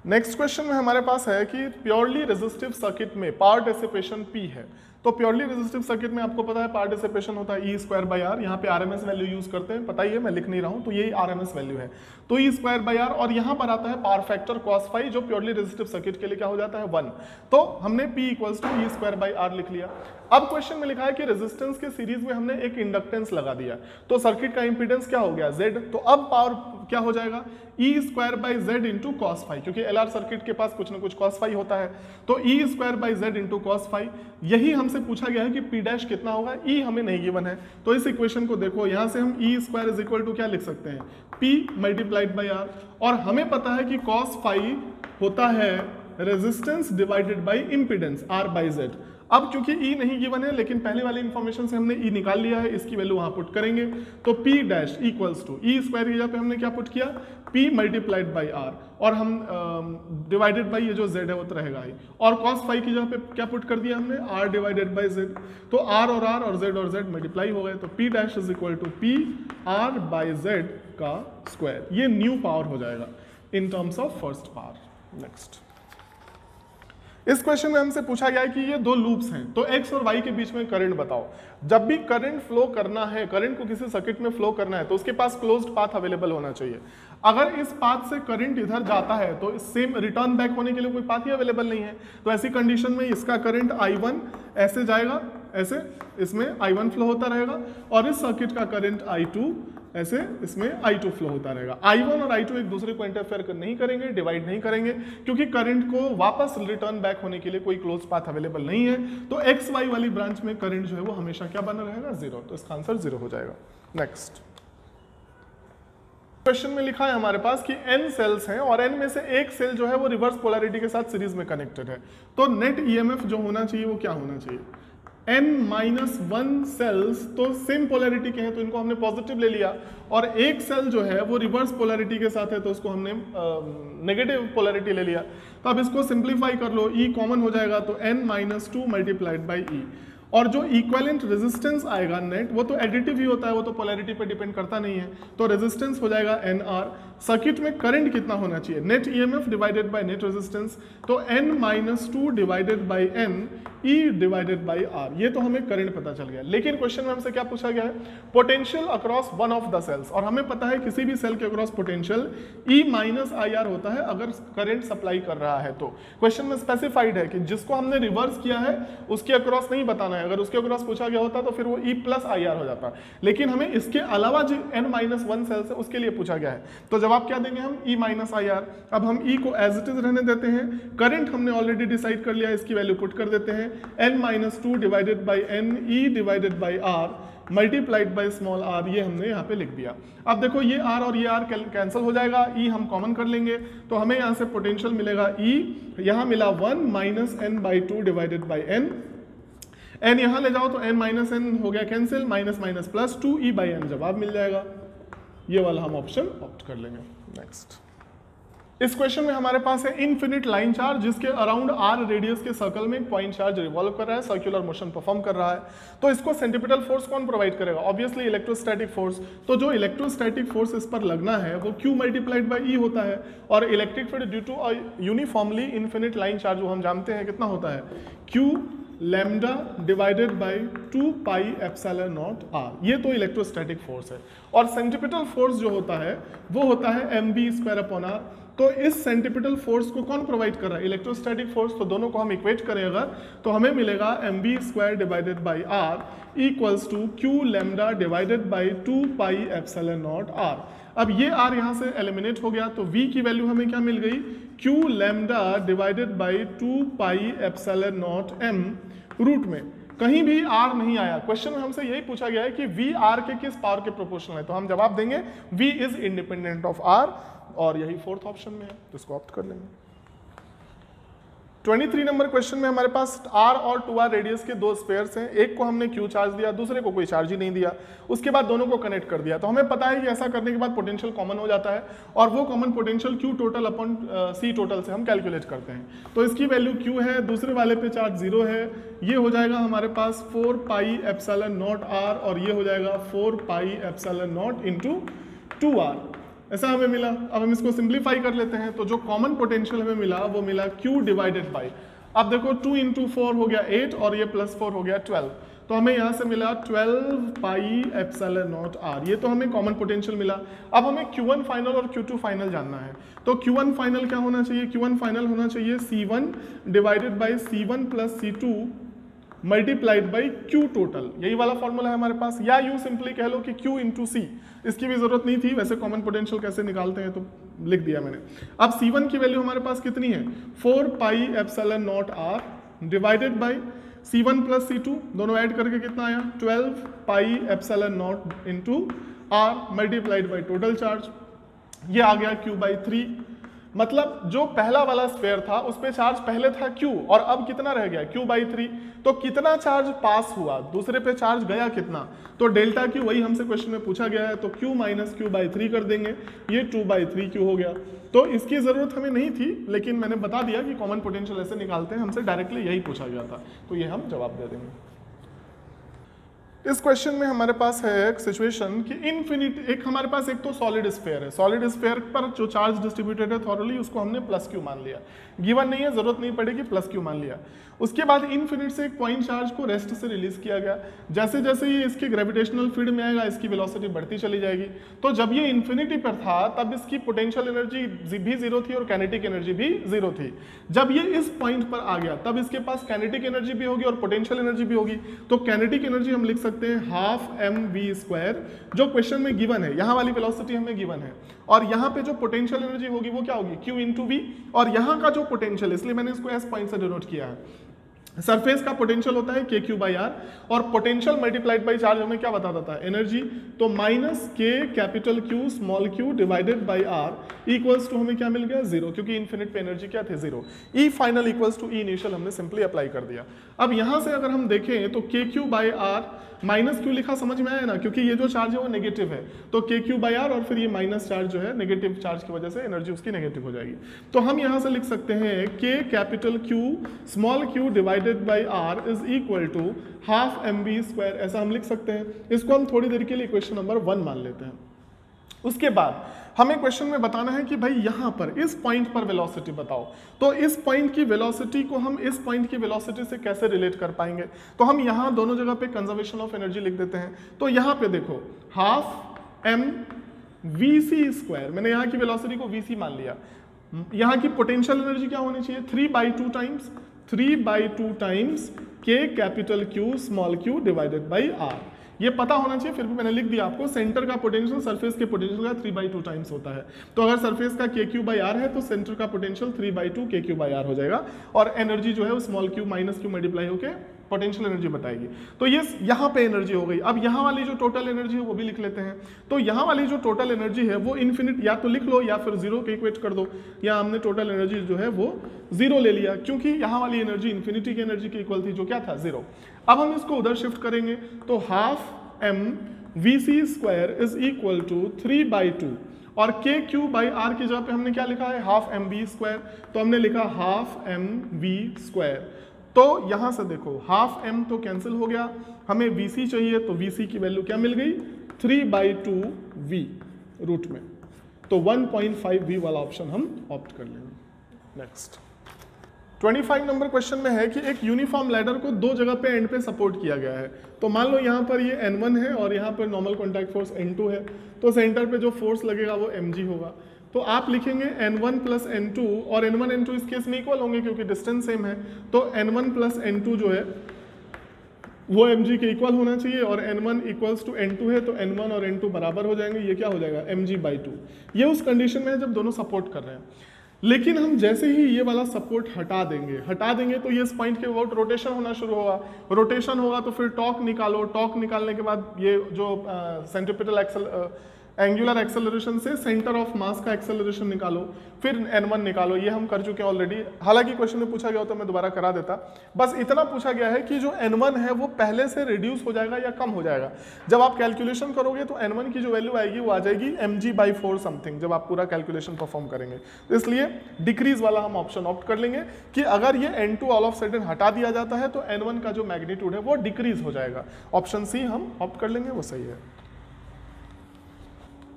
नेक्स्ट क्वेश्चन में हमारे पास है कि प्योरली रेजिस्टिव सर्किट में पावर डिसिपेशन P है। तो प्योरली रेजिस्टिव सर्किट में आपको पता है पावर डिसिपेशन होता है E² बाई R। यहाँ पे RMS वैल्यू यूज करते हैं, पता ही है, मैं लिख नहीं रहा हूँ, तो यही RMS वैल्यू है। तो E² बाई R, और यहाँ पर आता है पावर फैक्टर cos φ, जो प्योरली रेजिस्टिव सर्किट के लिए क्या हो जाता है 1। तो हमने P = E² बाई R लिख लिया। अब क्वेश्चन में लिखा है कि रेजिस्टेंस के सीरीज में हमने एक इंडक्टेंस लगा दिया, तो सर्किट का इंपीडेंस क्या हो गया Z। तो अब पावर क्या हो जाएगा E² by Z into cos φ, क्योंकि LR सर्किट के पास कुछ ना कुछ cos φ होता है। तो E² by Z into cos φ, यही हमसे पूछा गया है कि P' कितना होगा, E हमें नहीं गिवन है। तो इस इक्वेशन को देखो, यहाँ से हम E² = क्या लिख सकते हैं, P मल्टीप्लाइड बाई R, और हमें पता है कि cos φ होता है resistance divided by impedance R/Z। अब क्योंकि E नहीं गिवन है, लेकिन पहले वाली इंफॉर्मेशन से हमने E निकाल लिया है, इसकी वैल्यू वहां पुट करेंगे, तो P' = E² की जगह पे हमने क्या पुट किया, P मल्टीप्लाइड बाई R, और हम डिवाइडेड बाई ये जो Z है वो तो रहेगा ही, और cos φ की जगह पे क्या पुट कर दिया हमने, R डिवाइडेड बाई Z। तो R और Z मल्टीप्लाई हो गए, तो P' = P R/Z का स्क्वायर। ये न्यू पावर हो जाएगा in terms of first power. Next, इस क्वेश्चन में हमसे पूछा गया है कि ये दो लूप्स हैं, तो X और Y के बीच में करंट बताओ। जब भी करंट फ्लो करना है, करंट को किसी सर्किट में फ्लो करना है, तो उसके पास क्लोज्ड पाथ अवेलेबल होना चाहिए। अगर इस पाथ से करंट इधर जाता है तो सेम रिटर्न बैक होने के लिए कोई पाथ ही अवेलेबल नहीं है। तो ऐसी कंडीशन में इसका करंट I1 ऐसे जाएगा, ऐसे इसमें I1 फ्लो होता रहेगा, और इस सर्किट का करंट I2 ऐसे इसमें I2 फ्लो होता रहेगा। I1 और I2 एक दूसरे को इंटरफेयर नहीं करेंगे, डिवाइड नहीं करेंगे, क्योंकि करंट को वापस रिटर्न बैक होने के लिए कोई क्लोज पाथ अवेलेबल नहीं है। तो XY वाली ब्रांच में करंट जो है वो हमेशा क्या बना रहेगा, 0। तो इसका आंसर 0 हो जाएगा। नेक्स्ट क्वेश्चन में लिखा है हमारे पास कि n सेल्स हैं, और n में से एक सेल जो है वो रिवर्स पोलैरिटी के साथ सीरीज में कनेक्टेड है। तो नेट EMF जो होना चाहिए वो क्या होना चाहिए, n-1 सेल्स तो सेम पोलैरिटी के हैं, तो इनको हमने पॉजिटिव ले लिया, और एक सेल जो है वो रिवर्स पोलैरिटी के साथ है, तो उसको हमने नेगेटिव पोलैरिटी ले लिया। तो अब इसको सिंप्लीफाई कर लो, E कॉमन हो जाएगा, तो n-2 मल्टीप्लाइड बाई E, और जो इक्विवेलेंट रेजिस्टेंस आएगा नेट, वो तो एडिटिव ही होता है, वो तो पोलैरिटी पे डिपेंड करता नहीं है, तो रेजिस्टेंस हो जाएगा NR। सर्किट में करंट कितना होना चाहिए, net EMF divided by net resistance, तो n-2 divided by n E divided by R। ये तो हमें करंट पता चल गया, लेकिन क्वेश्चन में हमसे क्या पूछा गया है, potential across one of the cells, और हमें पता है किसी भी सेल के अक्रॉस पोटेंशियल E-IR होता है अगर करंट सप्लाई कर रहा है। तो क्वेश्चन में स्पेसिफाइड है कि जिसको हमने रिवर्स किया है उसके अक्रॉस नहीं बताना है, अगर उसके अक्रॉस पूछा गया होता तो फिर वो E+IR हो जाता, लेकिन हमें इसके अलावा जो n-1 सेल्स है उसके लिए पूछा गया है, तो जवाब क्या देंगे हम, E-IR। अब हम E को एज इट इज रहने देते हैं, करंट हमने ऑलरेडी डिसाइड कर लिया, इसकी वैल्यू पुट कर देते हैं, n-2 divided by n E divided by R multiplied by small r, ये हमने यहाँ पे लिख दिया। अब देखो ये r और ये r कैंसिल हो जाएगा, E हम कॉमन कर लेंगे, तो हमें यहाँ से पोटेंशियल मिलेगा E, यहाँ मिला 1 - n/2 divided by n, n यहाँ ले जाओ तो n - n हो गया कैंसिल, माइनस प्लस 2 E/n, जवाब मिल जाएगा। ये वाला हम ऑप्शन ऑप्ट कर लेंगे। नेक्स्ट इस क्वेश्चन में हमारे पास है इनफिनिट लाइन चार्ज जिसके अराउंड आर रेडियस के सर्कल में एक पॉइंट चार्ज रिवॉल्व कर रहा है, सर्कुलर मोशन परफॉर्म कर रहा है। तो इसको सेंट्रीपिटल फोर्स कौन प्रोवाइड करेगा? Obviously electrostatic force. तो जो इलेक्ट्रोस्टैटिक फोर्स इस पर लगना है वो Q मल्टीप्लाइड बाई E होता है, और electric field due to uniformly infinite line charge वो हम जानते हैं कितना होता है, Q lambda divided by 2 pi epsilon naught r। ये तो इलेक्ट्रोस्टैटिक फोर्स है। और सेंट्रीपिटल फोर्स जो होता है वो होता है mv स्क्वायर अपॉन r। तो इस सेंट्रीपिटल फोर्स को कौन प्रोवाइड कर रहा है? Electrostatic force. तो दोनों को हम इक्वेट करें अगर, तो हमें मिलेगा mv square divided by r equals to q lambda divided by 2 pi epsilon naught r। अब ये r यहाँ से एलिमिनेट हो गया, तो v की वैल्यू हमें क्या मिल गई? q lambda divided by 2 pi epsilon naught m root में। कहीं भी r नहीं आया। क्वेश्चन में हमसे यही पूछा गया है कि v r के किस पावर के प्रोपोर्शनल है, तो हम जवाब देंगे v is independent of r, और यही फोर्थ ऑप्शन में है, तो इसको ऑप्ट कर लेंगे। 23 नंबर क्वेश्चन में हमारे पास r और 2r रेडियस के दो स्फेयर्स हैं। एक को हमने q चार्ज दिया, दूसरे को कोई चार्ज ही नहीं दिया। उसके बाद दोनों को कनेक्ट कर दिया। तो हमें पता है कि ऐसा करने के बाद पोटेंशियल कॉमन हो जाता है, और वो common potential q total upon c total से हम कैलकुलेट करते हैं। तो इसकी वैल्यू q है, दूसरे वाले पे चार्ज 0 है। ये हो जाएगा हमारे पास 4 पाई एप्सिलॉन नॉट r, और ये हो जाएगा 4 पाई एप्सिलॉन नॉट इंटू 2r। ऐसा हमें मिला। अब हम इसको सिंप्लीफाई कर लेते हैं, तो जो कॉमन पोटेंशियल हमें मिला वो मिला Q डिवाइडेड बाई, अब देखो 2 इंटू 4 हो गया 8, और ये प्लस 4 हो गया 12। तो हमें यहाँ से मिला 12 पाई एप्सिलॉन नॉट r। ये तो हमें कॉमन पोटेंशियल मिला। अब हमें Q1 फाइनल और Q2 फाइनल जानना है। तो Q1 फाइनल क्या होना चाहिए? Q1 फाइनल होना चाहिए C1 divided by C1 plus C2 multiplied by Q total. यही वाला फॉर्मूला है हमारे पास, या यूं सिंपली कह लो कि Q इंटू C। इसकी भी जरूरत नहीं थी, वैसे कॉमन पोटेंशियल कैसे निकालते हैं तो लिख दिया मैंने। अब C1 की वैल्यू हमारे पास कितनी है? 4 पाई epsilon naught r divided by C1 plus C2, दोनों ऐड करके कितना आया? 12 पाई epsilon not into r multiplied by total charge. ये आ गया Q बाई 3। मतलब जो पहला वाला स्फेयर था उस पे चार्ज पहले था Q, और अब कितना रह गया? Q by 3। तो कितना चार्ज पास हुआ, दूसरे पे चार्ज गया कितना? तो डेल्टा Q, वही हमसे क्वेश्चन में पूछा गया है। तो Q माइनस Q बाई 3 कर देंगे, ये 2 बाई 3 Q हो गया। तो इसकी जरूरत हमें नहीं थी, लेकिन मैंने बता दिया कि कॉमन पोटेंशियल ऐसे निकालते हैं, हमसे डायरेक्टली यही पूछा गया था, तो ये हम जवाब दे देंगे। इस क्वेश्चन में हमारे पास है एक सिचुएशन कि इनफिनिट, एक हमारे पास एक तो सॉलिड स्फीयर है। सॉलिड स्फीयर पर जो चार्ज डिस्ट्रीब्यूटेड है थॉरली, उसको हमने प्लस क्यू मान लिया। गिवन नहीं है, जरूरत नहीं पड़ेगी, प्लस क्यू मान लिया। उसके बाद इनफिनिट से एक पॉइंट चार्ज को रेस्ट से रिलीज किया गया। जैसे जैसे ये इसके ग्रेविटेशनल फील्ड में आएगा, इसकी वेलोसिटी बढ़ती चली जाएगी। तो जब ये इन्फिनिटी पर था तब इसकी पोटेंशियल एनर्जी भी 0 थी और काइनेटिक एनर्जी भी 0 थी। जब ये इस पॉइंट पर आ गया तब इसके पास काइनेटिक एनर्जी भी होगी और पोटेंशियल एनर्जी भी होगी। तो काइनेटिक एनर्जी हम लिख सकते हैं हाफ mv स्क्वायर, जो क्वेश्चन में गिवन है। यहाँ वाली वेलोसिटी हमें गिवन है, और यहाँ पे जो पोटेंशियल एनर्जी होगी वो क्या होगी? Q into V. और यहाँ का जो पोटेंशियल, इसलिए मैंने इसको एस पॉइंट से डिनोट किया है। सरफेस का पोटेंशियल होता है KQ बाई आर, और पोटेंशियल मल्टीप्लाइड बाई चार्ज हमें क्या बता देता है? एनर्जी। तो minus K capital Q small q divided by R equals to हमें क्या मिल गया? 0, क्योंकि इन्फिनिट पे एनर्जी क्या थे? 0। E final equals to E initial हमने सिंपली अप्लाई कर दिया। अब यहाँ से अगर हम देखें तो KQ by R minus Q लिखा समझ में आया ना, क्योंकि ये जो चार्ज है वो नेगेटिव है। तो KQ बाई आर और फिर ये माइनस चार्ज जो है नेगेटिव चार्ज की वजह से एनर्जी उसकी नेगेटिव हो जाएगी। तो हम यहाँ से लिख सकते हैं K capital Q small q divided by R is equal to half mv square, ऐसा हम लिख सकते हैं। इसको हम थोड़ी देर के लिए इक्वेशन नंबर 1 मान लेते हैं। उसके बाद हमें क्वेश्चन में बताना है कि भाई यहाँ पर इस पॉइंट पर वेलोसिटी बताओ। तो इस पॉइंट की वेलोसिटी को हम इस पॉइंट की वेलोसिटी से कैसे रिलेट कर पाएंगे? तो हम यहाँ दोनों जगह पे कंजर्वेशन ऑफ एनर्जी लिख देते हैं। तो यहाँ पे देखो हाफ m vc स्क्वायर, मैंने यहाँ की वेलोसिटी को vc मान लिया। यहाँ की पोटेंशियल एनर्जी क्या होनी चाहिए? 3/2 times K capital Q small q divided by r। ये पता होना चाहिए, फिर भी मैंने लिख दिया आपको। सेंटर का पोटेंशियल सरफेस के पोटेंशियल का 3/2 टाइम्स होता है। तो अगर सरफेस का KQ बाई आर है तो सेंटर का पोटेंशियल 3/2 KQ बाई आर हो जाएगा, और एनर्जी जो है वो small q minus q multiply होकर पोटेंशियल एनर्जी बताएगी। तो ये यहाँ पे एनर्जी हो गई। अब यहाँ वाली जो टोटल एनर्जी है वो भी लिख लेते हैं। तो यहाँ वाली जो टोटल एनर्जी है वो इन्फिनिट, या तो लिख लो या फिर 0 के इक्वेट कर दो। या हमने टोटल एनर्जी जो है वो 0 ले लिया, क्योंकि यहाँ वाली एनर्जी इन्फिनिटी की एनर्जी के इक्वल थी, जो क्या था? 0। अब हम इसको उधर शिफ्ट करेंगे तो half m vc square is equal to 3/2, और के क्यू बाई आर की जगह पे हमने क्या लिखा है, हाफ एम वी स्क्वायर, तो हमने लिखा हाफ एम वी स्क्वायर। तो यहां से देखो हाफ एम तो कैंसिल हो गया, हमें वीसी चाहिए, तो वीसी की वैल्यू क्या मिल गई, 3/2 वी रूट में, तो 1.5 वी वाला ऑप्शन हम ऑप्ट कर लेंगे। नेक्स्ट 25 नंबर क्वेश्चन में है कि एक यूनिफॉर्म लैडर को दो जगह पे एंड पे सपोर्ट किया गया है। तो मान लो यहाँ पर ये N1 है और यहाँ पर नॉर्मल कॉन्टैक्ट फोर्स N2 है, तो सेंटर पे जो फोर्स लगेगा वो mg होगा। तो आप लिखेंगे N1 प्लस N2, और N1 N2 इस केस में इक्वल होंगे क्योंकि डिस्टेंस सेम है, तो N1 प्लस N2 जो है वो mg के इक्वल होना चाहिए, और N1 इक्वल्स टू N2 है, तो N1 और N2 बराबर हो जाएंगे, ये क्या हो जाएगा mg/2। ये उस कंडीशन में है जब दोनों सपोर्ट कर रहे हैं। लेकिन हम जैसे ही ये वाला सपोर्ट हटा देंगे तो ये इस पॉइंट के अबाउट रोटेशन होना शुरू होगा, रोटेशन होगा तो फिर टॉर्क निकालो, टॉर्क निकालने के बाद ये जो सेंट्रीपिटल एंगुलर एक्सेलरेशन से सेंटर ऑफ मास का एक्सेलरेशन निकालो, फिर N1 निकालो। ये हम कर चुके हैं ऑलरेडी, हालांकि क्वेश्चन में पूछा गया होता मैं दोबारा करा देता। बस इतना पूछा गया है कि जो N1 है वो पहले से रिड्यूस हो जाएगा या कम हो जाएगा। जब आप कैलकुलेशन करोगे तो N1 की जो वैल्यू आएगी वो आ जाएगी mg/4 समथिंग, जब आप पूरा कैलकुलेशन परफॉर्म करेंगे। तो इसलिए डिक्रीज वाला हम ऑप्शन ऑप्ट कर लेंगे कि अगर ये N2 ऑल ऑफ सडन हटा दिया जाता है तो N1 का जो मैग्नीट्यूड है वो डिक्रीज हो जाएगा। ऑप्शन सी हम ऑप्ट कर लेंगे, वो सही है।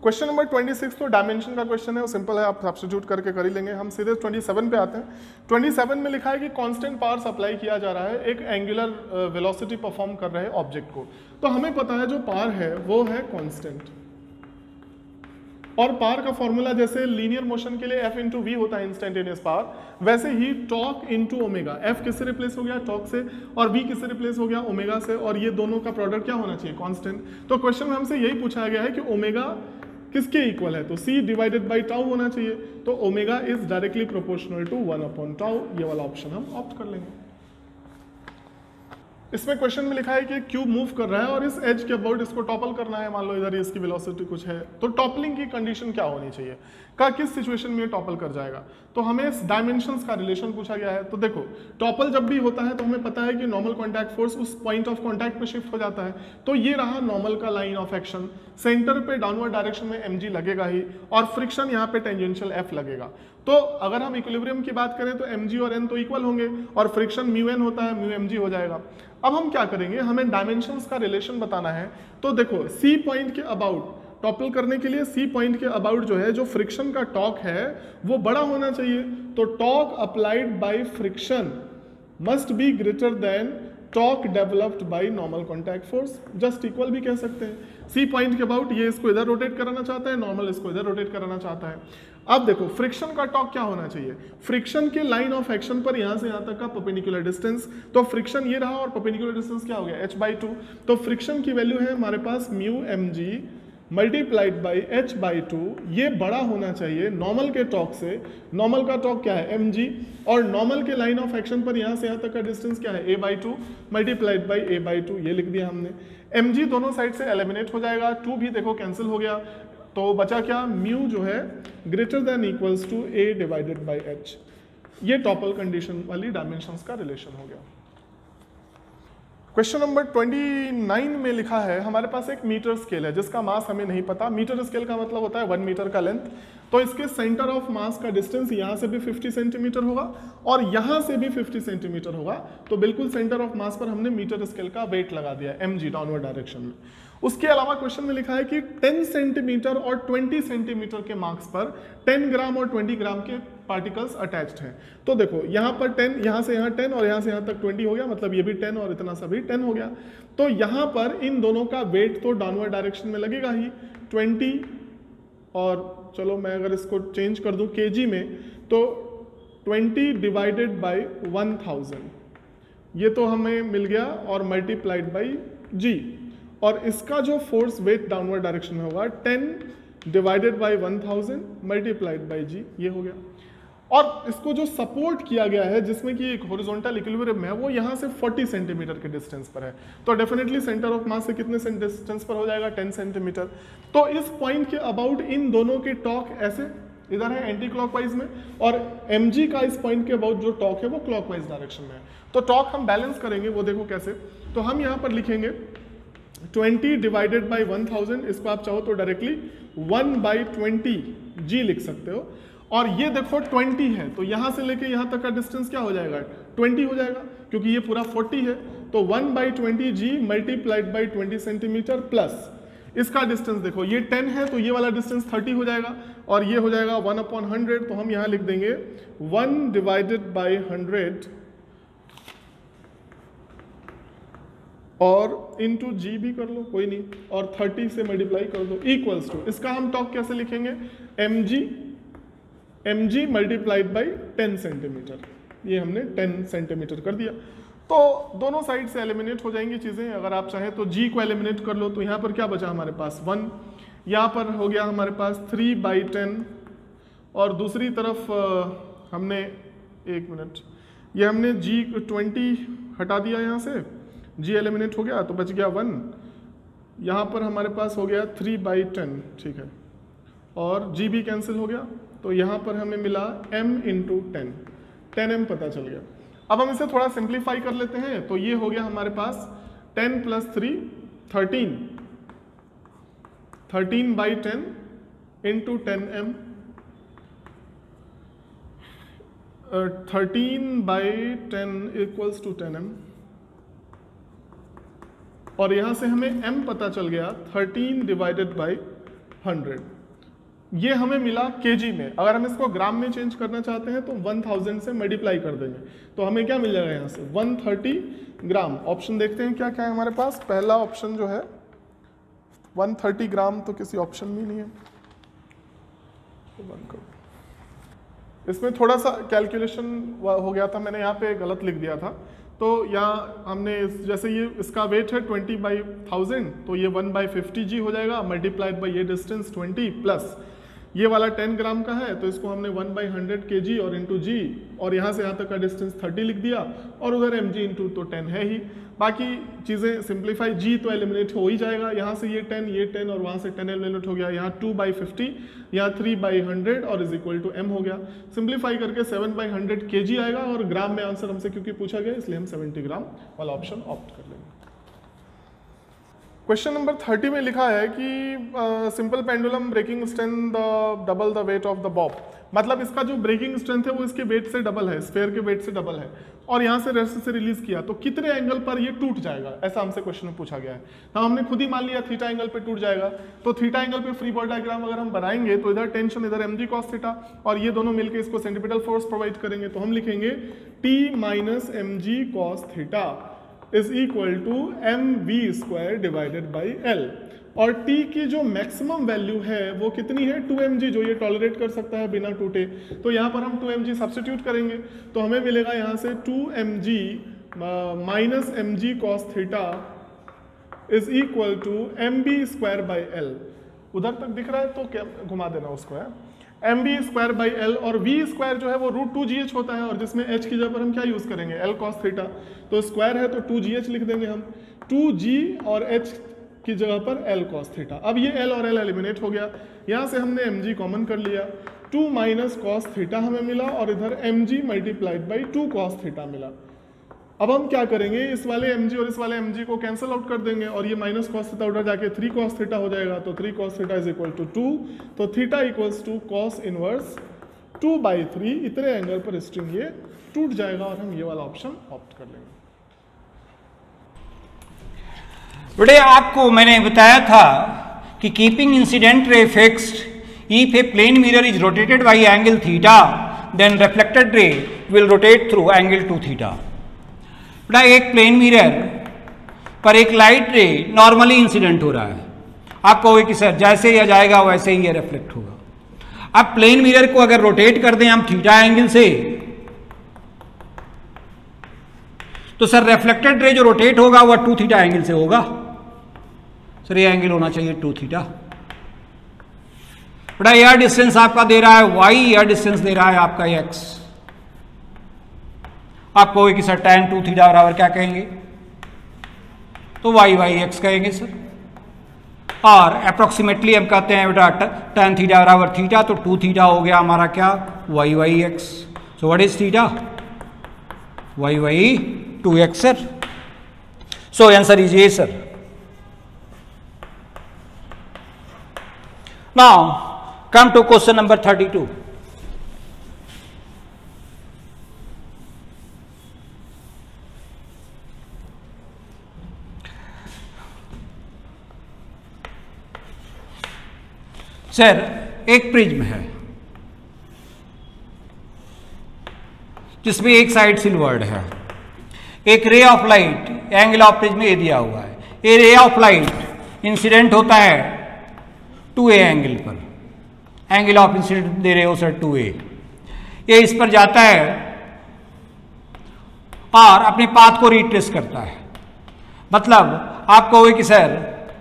क्वेश्चन नंबर 26 तो डायमेंशन का क्वेश्चन है, वो सिंपल है, आप सब्स्टिट्यूट करके कर ही लेंगे। हम सीधे 27 पे आते हैं। 27 में लिखा है कि कांस्टेंट पावर सप्लाई किया जा रहा है एक एंगुलर वेलोसिटी परफॉर्म कर रहे ऑब्जेक्ट को। तो हमें पता है जो पावर है वो है कांस्टेंट, और पावर का फॉर्मूला जैसे लीनियर मोशन के लिए F इंटू वी होता है इंस्टेंटेनियस पावर, वैसे ही टॉर्क इंटू ओमेगा। F किससे रिप्लेस हो गया, टॉर्क से, और V किससे रिप्लेस हो गया, ओमेगा से, और ये दोनों का प्रोडक्ट क्या होना चाहिए, कांस्टेंट। तो क्वेश्चन में हमसे यही पूछा गया है कि ओमेगा किसके इक्वल है, तो C डिवाइडेड बाई टाउ होना चाहिए, तो omega is directly proportional to 1/टाउ। ये वाला ऑप्शन हम ऑप्ट कर लेंगे। इसमें क्वेश्चन में लिखा है कि क्यूब मूव कर रहा है और इस एज के अबाउट इसको टॉपल करना है। मान लो इधर इसकी वेलोसिटी कुछ है, तो टॉपलिंग की कंडीशन क्या होनी चाहिए, का किस सिचुएशन में टॉपल कर जाएगा। तो हमें इस डायमेंशंस का रिलेशन पूछा गया है। तो देखो टॉपल जब भी होता है तो हमें पता है कि नॉर्मल कॉन्टैक्ट फोर्स उस पॉइंट ऑफ कॉन्टैक्ट पे शिफ्ट हो जाता है। तो ये रहा नॉर्मल का लाइन ऑफ एक्शन, सेंटर पे डाउनवर्ड डायरेक्शन में mg लगेगा ही, और फ्रिक्शन यहाँ पे टेंजेंशियल f लगेगा। तो अगर हम इक्विलिब्रियम की बात करें तो mg और n तो इक्वल होंगे, और फ्रिक्शन μn होता है, μmg हो जाएगा। अब हम क्या करेंगे, हमें डायमेंशंस का रिलेशन बताना है। तो देखो C पॉइंट के अबाउट टॉपल करने के लिए C पॉइंट के अबाउट जो है जो फ्रिक्शन का टॉर्क है वो बड़ा होना चाहिए। तो torque applied by friction must be greater than torque developed by normal contact force, just equal भी कह सकते हैं। C पॉइंट के अबाउट ये इसको इधर रोटेट कराना चाहता है, नॉर्मल इसको इधर रोटेट कराना चाहता है। अब देखो फ्रिक्शन का टॉर्क क्या होना चाहिए, फ्रिक्शन के लाइन ऑफ एक्शन पर यहां से यहां तक का परपेंडिकुलर डिस्टेंस, तो फ्रिक्शन ये रहा और परपेंडिकुलर डिस्टेंस क्या हो गया h/2। तो फ्रिक्शन की वैल्यू है हमारे पास μmg मल्टीप्लाइड बाई h/2, ये बड़ा होना चाहिए नॉर्मल के टॉर्क से। नॉर्मल का टॉर्क क्या है mg, और नॉर्मल के लाइन ऑफ एक्शन पर यहां से यहां तक का डिस्टेंस क्या है a/2 मल्टीप्लाइड बाई a/2, ये लिख दिया हमने। mg दोनों साइड से एलिमिनेट हो जाएगा, 2 भी देखो कैंसिल हो गया, तो बचा क्या, म्यू जो है greater than equals to a divided by h। ये टॉपल कंडीशन वाली डायमेंशंस का रिलेशन हो गया। क्वेश्चन नंबर 29 में लिखा है हमारे पास एक मीटर स्केल है जिसका मास हमें नहीं पता। मीटर स्केल का मतलब होता है 1 मीटर का लेंथ। तो इसके सेंटर ऑफ मास का डिस्टेंस यहाँ से भी 50 सेंटीमीटर होगा और यहाँ से भी 50 सेंटीमीटर होगा। तो बिल्कुल सेंटर ऑफ मास पर हमने मीटर स्केल का वेट लगा दिया mg डाउनवर्ड डायरेक्शन में। उसके अलावा क्वेश्चन में लिखा है कि 10 सेंटीमीटर और 20 सेंटीमीटर के मार्क्स पर 10 ग्राम और 20 ग्राम के पार्टिकल्स अटैच्ड हैं। तो देखो यहाँ पर 10, यहाँ से यहाँ 10 और यहाँ से यहाँ तक 20 हो गया, मतलब ये भी 10 और इतना सा भी 10 हो गया। तो यहाँ पर इन दोनों का वेट तो डाउनवर्ड डायरेक्शन में लगेगा ही 20, और चलो मैं अगर इसको चेंज कर दूँ kg में, तो 20 डिवाइडेड बाई 1000 ये तो हमें मिल गया, और मल्टीप्लाइड बाई g, और इसका जो फोर्स वेट डाउनवर्ड डायरेक्शन में होगा 10 divided by 1000 multiplied by g, ये हो गया। और इसको जो सपोर्ट किया गया है जिसमें कि एक हॉरिजॉन्टल इक्विलिब्रियम है वो यहाँ से 40 सेंटीमीटर के डिस्टेंस पर है। तो डेफिनेटली सेंटर ऑफ मास से कितने डिस्टेंस पर हो जाएगा, 10 सेंटीमीटर। तो इस पॉइंट के अबाउट इन दोनों के टॉर्क ऐसे इधर है एंटी क्लॉकवाइज में, और mg का इस पॉइंट के अबाउट जो टॉर्क है वो क्लॉकवाइज डायरेक्शन में है। तो टॉर्क हम बैलेंस करेंगे, वो देखो कैसे। तो हम यहाँ पर लिखेंगे 20 डिवाइडेड बाई 1000, इसको आप चाहो तो डायरेक्टली 1/20 जी लिख सकते हो। और ये देखो 20 है, तो यहां से लेके यहां तक का डिस्टेंस क्या हो जाएगा, 20 हो जाएगा, क्योंकि ये पूरा 40 है। तो 1/20 जी मल्टीप्लाइड बाई 20 सेंटीमीटर प्लस इसका डिस्टेंस देखो ये 10 है, तो ये वाला डिस्टेंस 30 हो जाएगा, और ये हो जाएगा 1/100। तो हम यहां लिख देंगे 1 डिवाइडेड बाई 100 और इनटू जी भी कर लो, कोई नहीं, और 30 से मल्टीप्लाई कर दो, इक्वल्स टू, इसका हम टॉक कैसे लिखेंगे, mg मल्टीप्लाइड बाई 10 सेंटीमीटर। ये हमने 10 सेंटीमीटर कर दिया। तो दोनों साइड से एलिमिनेट हो जाएंगी चीज़ें। अगर आप चाहें तो g को एलिमिनेट कर लो, तो यहाँ पर क्या बचा हमारे पास 1, यहाँ पर हो गया हमारे पास 3/10, और दूसरी तरफ हमने, एक मिनट, ये हमने g 20 हटा दिया यहाँ से, g एलिमिनेट हो गया तो बच गया 1, यहाँ पर हमारे पास हो गया 3/10, ठीक है, और g भी कैंसिल हो गया, तो यहाँ पर हमें मिला m इंटू 10, 10m पता चल गया। अब हम इसे थोड़ा सिंप्लीफाई कर लेते हैं, तो ये हो गया हमारे पास 10 + 3 13, 13/10 into 10m, 13/10 equals to 10m, और यहां से हमें m पता चल गया 13 डिवाइडेड बाई 100। ये हमें मिला केजी में। अगर हम इसको ग्राम में चेंज करना चाहते हैं तो 1000 से मल्टीप्लाई कर देंगे, तो हमें क्या मिल जाएगा यहाँ से 130 ग्राम। ऑप्शन देखते हैं क्या क्या है हमारे पास। पहला ऑप्शन जो है 130 ग्राम, तो किसी ऑप्शन में नहीं है, तो बंद करो। इसमें थोड़ा सा कैलकुलेशन हो गया था, मैंने यहाँ पे गलत लिख दिया था। तो यहाँ हमने जैसे ये इसका वेट है 20/1000, तो ये 1/50 जी हो जाएगा, मल्टीप्लाइड बाई ये डिस्टेंस 20 प्लस ये वाला 10 ग्राम का है, तो इसको हमने 1/100 kg और इंटू जी, और यहाँ से यहाँ तक का डिस्टेंस 30 लिख दिया, और उधर mg इंटू तो 10 है ही। बाकी चीज़ें सिंप्लीफाई, जी तो एलिमिनेट हो ही जाएगा, यहाँ से ये 10 और वहाँ से 10 एलिमिनेट हो गया, यहाँ 2/50, यहाँ 3/100 और इज इक्वल टू m हो गया। सिंप्लीफाई करके 7/100 kg आएगा, और ग्राम में आंसर हमसे क्योंकि पूछा गया इसलिए हम 70 ग्राम वाला ऑप्शन ऑप्ट कर लेंगे। क्वेश्चन नंबर 30 में लिखा है कि simple pendulum breaking strength double the weight of the bob, मतलब इसका जो ब्रेकिंग स्ट्रेंथ है वो इसके वेट से डबल है, स्फेयर के वेट से डबल है, और यहाँ से रेस्ट से रिलीज किया तो कितने एंगल पर ये टूट जाएगा, ऐसा हमसे क्वेश्चन में पूछा गया है। तो हमने खुद ही मान लिया थीटा एंगल पे टूट जाएगा, तो थीटा एंगल पे फ्री बॉडी डायग्राम अगर हम बनाएंगे तो इधर टेंशन, इधर mg cos थीटा, और ये दोनों मिलकर इसको सेंट्रीपिटल फोर्स प्रोवाइड करेंगे, तो हम लिखेंगे t - mg cos theta is equal to mv² divided by l, और t की जो मैक्सिमम वैल्यू है वो कितनी है 2mg, जो ये टॉलरेट कर सकता है बिना टूटे। तो यहाँ पर हम 2mg सब्स्टिट्यूट करेंगे, तो हमें मिलेगा यहाँ से 2mg minus mg cos theta is equal to mv² by l। उधर तक दिख रहा है तो क्या घुमा देना उसको है, mv² बाई l, और v² जो है वो √2gh होता है, और जिसमें h की जगह पर हम क्या यूज करेंगे l cos थीटा, तो स्क्वायर है तो 2gh लिख देंगे हम, 2g और h की जगह पर l cos थीटा। अब ये l और l एलिमिनेट हो गया, यहाँ से हमने mg कॉमन कर लिया, 2 माइनस cos थीटा हमें मिला, और इधर mg multiplied by 2 cos theta मिला। अब हम क्या करेंगे, इस वाले mg और इस वाले mg को कैंसिल आउट कर देंगे, और ये माइनस cos थीटा उधर जाके 3 cos थीटा हो जाएगा, तो 3 cos theta is equal to 2, तो theta equals to cos inverse 2/3, इतने एंगल पर स्ट्रिंग ये टूट जाएगा, और हम ये वाला ऑप्शन ऑप्ट कर लेंगे। बेटे आपको मैंने बताया था कि keeping incident ray fixed if a plane mirror is rotated by angle theta then reflected ray will rotate through angle 2 theta. बेटा एक प्लेन मिरर पर एक लाइट रे नॉर्मली इंसिडेंट हो रहा है, आप कहोगे कि सर जैसे यह जाएगा वैसे ही यह रिफ्लेक्ट होगा। अब प्लेन मिरर को अगर रोटेट कर दें हम थीटा एंगल से, तो सर रिफ्लेक्टेड रे जो रोटेट होगा वह 2 थीटा एंगल से होगा। सर ये एंगल होना चाहिए 2 थीटा। बेटा यह डिस्टेंस आपका दे रहा है y, यह डिस्टेंस दे रहा है आपका x। आप कहोगे कि सर tan 2 थीटा बराबर क्या कहेंगे, तो y/x कहेंगे सर, और अप्रोक्सीमेटली हम कहते हैं बेटा tan थीटा बराबर थीटा, तो 2 थीटा हो गया हमारा क्या y/x। So what is theta, y/2x sir. So answer is A sir. Now come to question number 32. Sir एक प्रिज्म है जिसमें एक साइड सिल्वर्ड है, एक ray of light, angle of prism A दिया हुआ है, ए रे ऑफ लाइट इंसिडेंट होता है 2a एंगल पर, एंगल ऑफ इंसिडेंट दे रहे हो सर 2a, ये इस पर जाता है और अपने पाथ को रिट्रेस करता है। मतलब आप कहोगे कि सर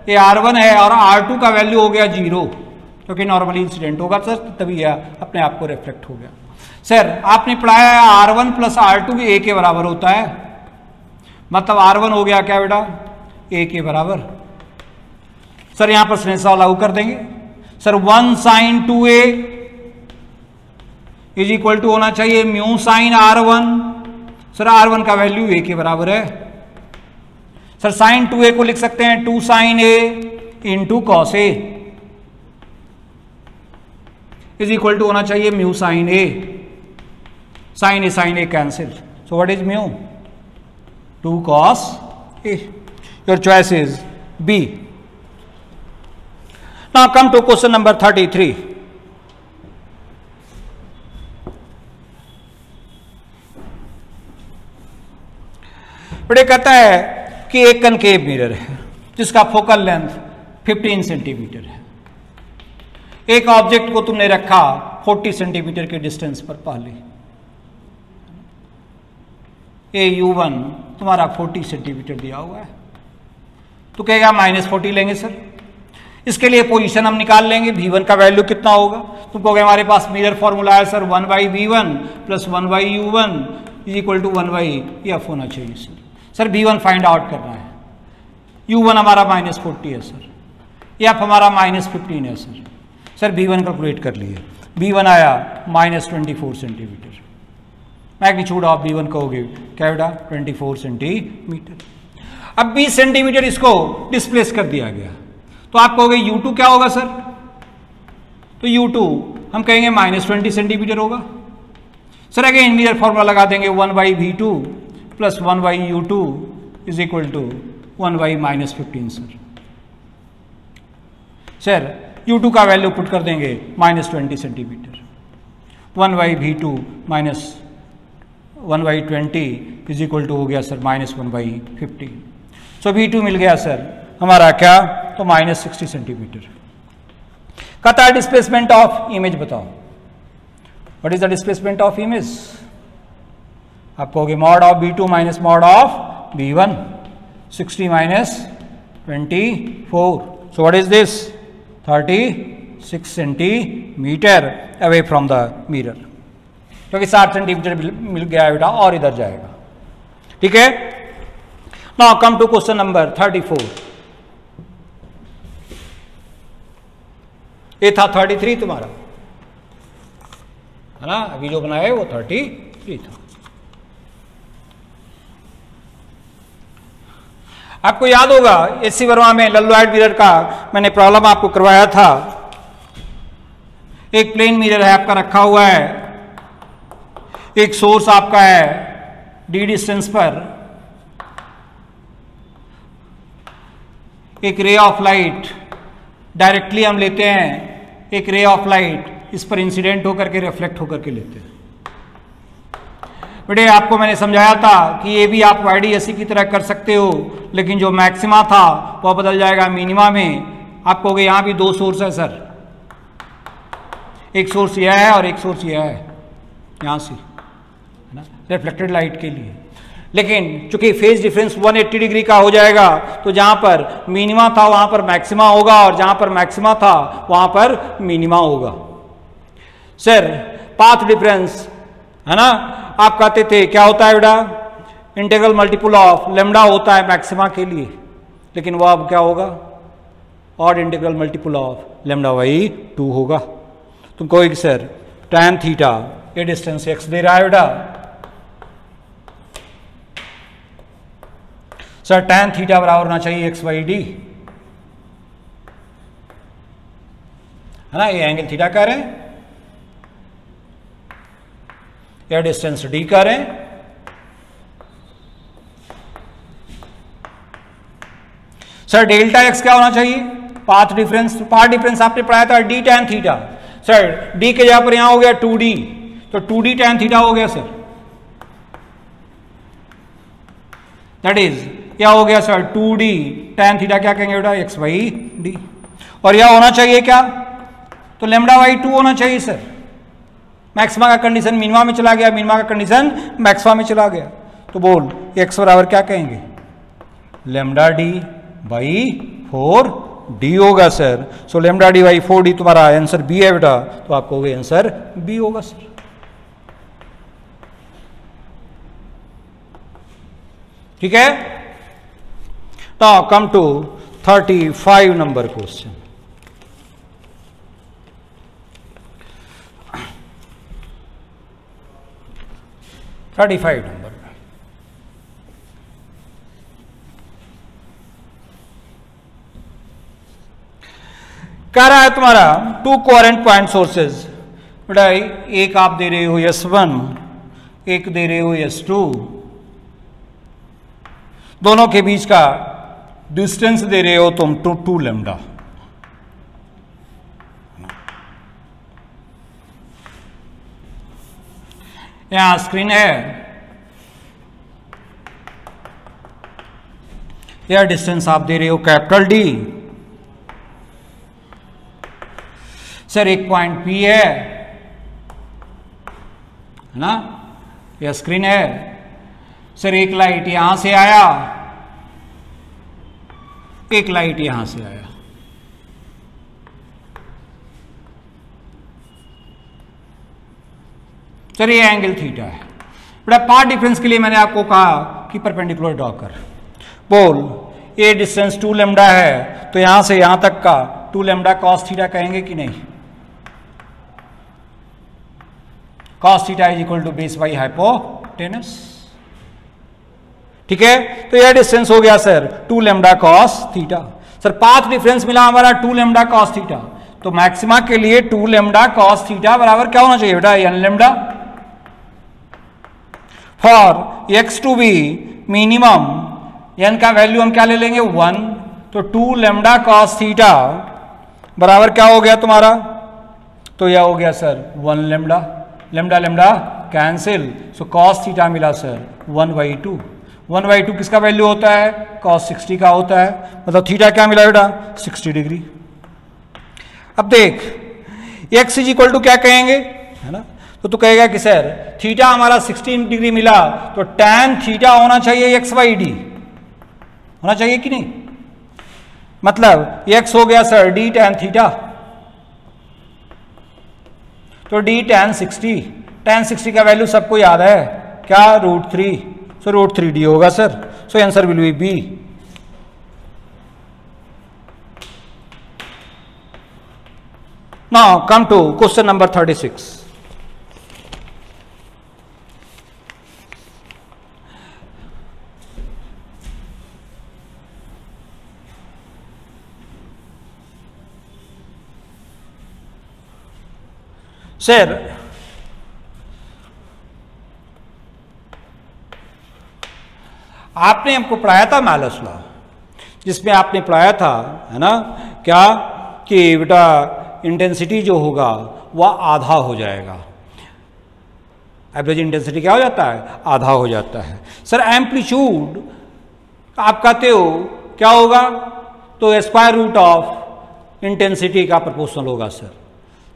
ये R1 है और R2 का वैल्यू हो गया 0, क्योंकि नॉर्मली इंसिडेंट होगा सर, तभी यह अपने आप को रिफ्लेक्ट हो गया। सर आपने पढ़ाया है R1 प्लस R2 a के बराबर होता है, मतलब R1 हो गया क्या बेटा a के बराबर। सर यहां पर श्रेणीसाव लागू कर देंगे। Sir 1 sin 2a is equal to होना चाहिए mu sign R1। Sir R1 का वैल्यू a के बराबर है। सर साइन 2a को लिख सकते हैं 2 sin a into cos a is equal to होना चाहिए mu sine a। sin a cancel. So what is mu? 2 cos a. Your choice is B. Now come to question number 33. बड़े कहता है कि एक कनकेव मिरर है जिसका focal length 15 centimetre है। एक ऑब्जेक्ट को तुमने रखा 40 सेंटीमीटर के डिस्टेंस पर पहले, AU1 तुम्हारा 40 सेंटीमीटर दिया हुआ है, तो कहेगा -40 लेंगे सर। इसके लिए पोजीशन हम निकाल लेंगे, V1 का वैल्यू कितना होगा। तुम कहोगे हमारे पास मिरर फॉर्मूला है sir 1/V1 plus 1/U1 is equal to 1/F होना चाहिए sir. Sir V1 find out करना है, U1 हमारा -40 है सर, F हमारा -15 है सर। सर V1 कैलकुलेट कर लिए, V1 आया -24 सेंटीमीटर। मैग्नीट्यूड ऑफ V1 कहोगे क्या बेटा 24 सेंटीमीटर। अब 20 सेंटीमीटर इसको डिस्प्लेस कर दिया गया, तो आप कहोगे U2 क्या होगा सर, तो U2 हम कहेंगे -20 सेंटीमीटर होगा। सर अगेन मिरर फॉर्मूला लगा देंगे 1/V2 plus 1/U2 is equal to 1/-15 sir. Sir U2 का वैल्यू पुट कर देंगे -20 centimetre, 1/V2 minus 1/20 is equal to हो गया सर -1/15। सो V2 मिल गया सर हमारा क्या, तो -60 सेंटीमीटर। कहता है डिस्प्लेसमेंट ऑफ इमेज बताओ, what is the displacement of image. आप कहोगे mod of V2 minus mod of V1, 60 minus 24, so what is this 36 centimetre away from the mirror, क्योंकि 60 सेंटीमीटर मिल गया बेटा और इधर जाएगा। ठीक है, now come to question number 34। ये था 33 तुम्हारा, है ना, अभी जो बनाया है वो 33 था। आपको याद होगा एससी वर्मा में लल्लॉयड मिरर का मैंने प्रॉब्लम आपको करवाया था। एक प्लेन मिरर है आपका रखा हुआ है, एक सोर्स आपका है d डिस्टेंस पर, एक रे ऑफ लाइट डायरेक्टली हम लेते हैं, एक रे ऑफ लाइट इस पर इंसिडेंट होकर के रिफ्लेक्ट होकर के लेते हैं। बेटे आपको मैंने समझाया था कि ये भी आप YDSC की तरह कर सकते हो, लेकिन जो मैक्सिमा था वह बदल जाएगा मिनिमा में। आप कहोगे यहाँ भी 2 सोर्स है सर, एक सोर्स यह है और एक सोर्स यह है, यहाँ से है ना रिफ्लेक्टेड लाइट के लिए। लेकिन चूंकि फेज डिफरेंस 180 डिग्री का हो जाएगा, तो जहाँ पर मिनिमा था वहाँ पर मैक्सिमा होगा और जहाँ पर मैक्सिमा था वहाँ पर मिनिमा होगा। सर पाथ डिफरेंस है ना, आप कहते थे क्या होता है बेटा, इंटीग्रल मल्टीपल ऑफ लेमडा होता है मैक्सिमा के लिए, लेकिन वो अब क्या होगा, odd integral multiple of lambda by 2 होगा। तुम कहोगे सर tan थीटा ये डिस्टेंस x दे रहा है बेटा, सर tan थीटा बराबर होना चाहिए x/d, है ना, ये एंगल थीटा कह रहे हैं, या डिस्टेंस डी कह रहे हैं। सर डेल्टा एक्स क्या होना चाहिए, पाथ डिफरेंस। पाथ डिफरेंस आपने पढ़ाया था D tan theta. Sir D के जगह पर यहां हो गया 2d, तो 2d tan थीटा हो गया सर, दैट इज क्या हो गया सर 2d tan थीटा क्या कहेंगे बेटा x बाई डी। और यह होना चाहिए क्या, तो लेमडा बाई 2 होना चाहिए सर। मैक्सिमा का कंडीशन मिनिमा में चला गया, मिनिमा का कंडीशन मैक्सिमा में चला गया, तो बोल x बराबर क्या कहेंगे, लेमडा डी बाई 4d होगा sir. So lambda D by 4d तुम्हारा आंसर बी है बेटा, तो आपको आंसर बी होगा सर। ठीक है, now come to 35 number question. Number कह रहा है तुम्हारा टू कोहेरेंट पॉइंट सोर्सेज, बेटा एक आप दे रहे हो S1, एक दे रहे हो S2, दोनों के बीच का डिस्टेंस दे रहे हो तुम 2 लैम्डा। यहां स्क्रीन है, यह डिस्टेंस आप दे रहे हो कैपिटल डी। सर एक पॉइंट P है ना, यह स्क्रीन है। सर एक लाइट यहां से आया, एक लाइट यहां से आया। सर ये एंगल थीटा है बेटा। पाथ डिफरेंस के लिए मैंने आपको कहा कि परपेंडिकुलर ड्रॉ कर। बोल ये डिस्टेंस 2 लैम्डा है, तो यहां से यहां तक का 2 लैम्डा कॉस थीटा कहेंगे कि नहीं। Cos theta is equal to base by hypotenuse. ठीक है, तो यह डिस्टेंस हो गया sir 2 lambda cos theta. Sir path difference मिला हमारा 2 लैम्डा कॉस थीटा, तो मैक्सिमा के लिए 2 लैम्डा कॉस थीटा बराबर क्या होना चाहिए बेटा, n lambda. For x to be minimum, n का वैल्यू हम क्या ले लेंगे 1, तो 2 लैम्डा कॉस थीटा बराबर क्या हो गया तुम्हारा, तो यह हो गया sir 1 lambda. Lambda lambda cancel, so cos theta मिला सर 1/2। 1/2 किसका वैल्यू होता है, कॉस 60 का होता है, मतलब थीटा क्या मिला बेटा 60 डिग्री। अब देख x इज इक्वल टू क्या कहेंगे, है ना, तो तू कहेगा कि सर थीटा हमारा 60 डिग्री मिला, तो tan थीटा होना चाहिए x/d होना चाहिए कि नहीं। मतलब x हो गया सर d tan थीटा, तो d tan 60। tan 60 का वैल्यू सबको याद है क्या, √3, सो √3d होगा sir. So answer will be B. Now come to question number 36. सर आपने हमको पढ़ाया था मैलस लॉ, जिसमें आपने पढ़ाया था, है ना, क्या कि बेटा इंटेंसिटी जो होगा वह आधा हो जाएगा। एवरेज इंटेंसिटी क्या हो जाता है, आधा हो जाता है। सर एम्पलीट्यूड आप कहते हो क्या होगा, तो स्क्वायर रूट ऑफ इंटेंसिटी का प्रोपोर्शनल होगा sir.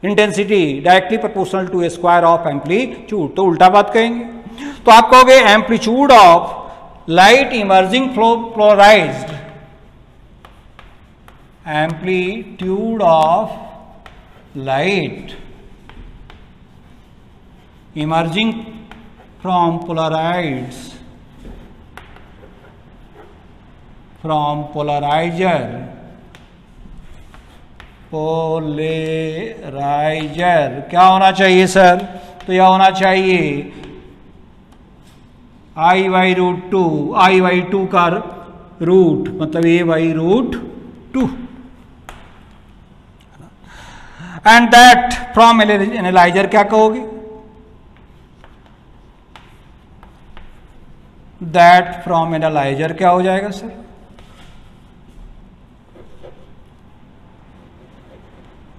Intensity directly proportional to square of amplitude, तो उल्टा बात कहेंगे, तो आप कहोगे amplitude of light emerging polarised, amplitude of light emerging from polarizer क्या होना चाहिए सर, तो यह होना चाहिए I/√2, I/2 का रूट मतलब A/√2। And that from analyser क्या कहोगे? दैट फ्रॉम एनालाइजर क्या हो जाएगा सर?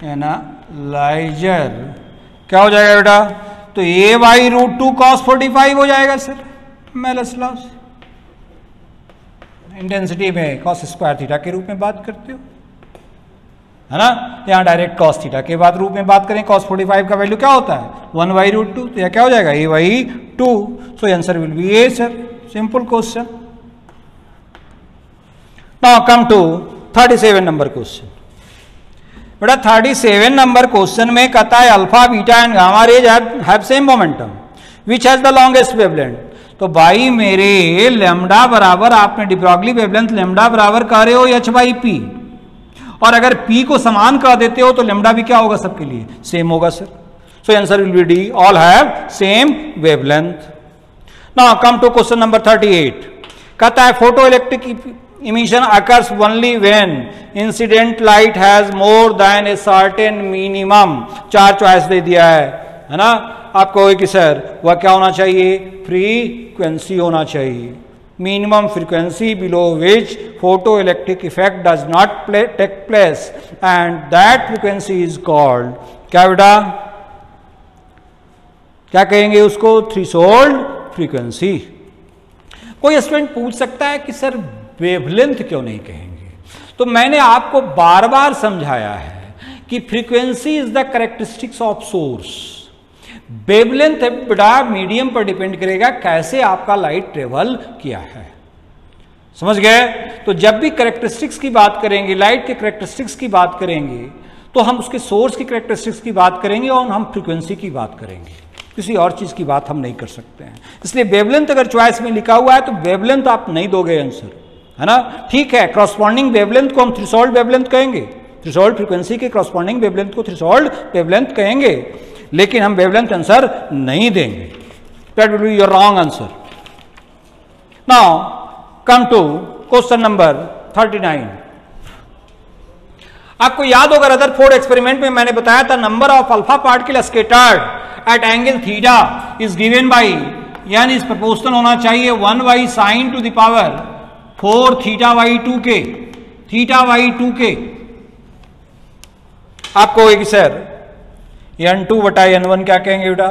एनालाइजर क्या हो जाएगा बेटा? तो ए वाई रूट 2 cos 45 हो जाएगा सर, मेलस लॉस। इंटेंसिटी में cos स्क्वायर थीटा के रूप में बात करते हो, है ना? यहां डायरेक्ट cos थीटा के बाद रूप में बात करें, cos 45 का वैल्यू क्या होता है? 1 बाई रूट 2, तो यह क्या हो जाएगा? A Y 2। So answer will be A sir, simple question. Now come to 37 number question. बेटा 37 नंबर क्वेश्चन में कहता है alpha beta and gamma rays have same momentum which has the longest wavelength. तो भाई मेरे लैम्डा बराबर, आपने डिब्रॉगली wavelength lambda बराबर कह रहे हो h बाई पी, और अगर p को समान कह देते हो तो लैम्डा भी क्या होगा? सबके लिए सेम होगा sir. So answer will be D, all have same wavelength. Now come to question number 38। कहता है photo electric emission occurs only when incident light has more than a certain minimum। 4 choice दे दिया है ना? आप कहोगे कि sir वह क्या होना चाहिए? फ्रीक्वेंसी होना चाहिए, minimum frequency below which photo electric effect does not take place and that frequency is called क्या बेटा? क्या कहेंगे उसको? Threshold frequency. कोई स्टूडेंट पूछ सकता है कि सर वेवलेंथ क्यों नहीं कहेंगे? तो मैंने आपको बार बार समझाया है कि frequency is the characteristics of source. Wavelength बेटा मीडियम पर डिपेंड करेगा कैसे आपका लाइट ट्रेवल किया है, समझ गए? तो जब भी कैरेक्टरिस्टिक्स की बात करेंगे, लाइट के कैरेक्टरिस्टिक्स की बात करेंगे, तो हम उसके सोर्स की कैरेक्टरिस्टिक्स की बात करेंगे और हम फ्रीक्वेंसी की बात करेंगे, किसी और चीज की बात हम नहीं कर सकते हैं। इसलिए वेवलेंथ अगर चॉइस में लिखा हुआ है तो वेवलेंथ आप नहीं दोगे आंसर, है ना? ठीक है, क्रॉसपॉन्डिंग वेवलेंथ को हम थ्रेशोल्ड वेवलेंथ कहेंगे, थ्रेशोल्ड फ्रीक्वेंसी के क्रॉसपॉन्डिंग वेवलेंथ को थ्रेशोल्ड वेवलेंथ कहेंगे, लेकिन हम वेवलेंथ आंसर नहीं देंगे। That will be your wrong answer. Now come to question number 39। आपको याद होगा रदरफोर्ड एक्सपेरिमेंट में मैंने बताया था number of alpha particle scattered at angle theta is given by, यानी इस प्रोपोर्शनल होना चाहिए 1 by sine to the power 4 theta by 2 के, थीटा बाई 2 के। आपको एक सर n2 बटा n1 क्या कहेंगे बेटा?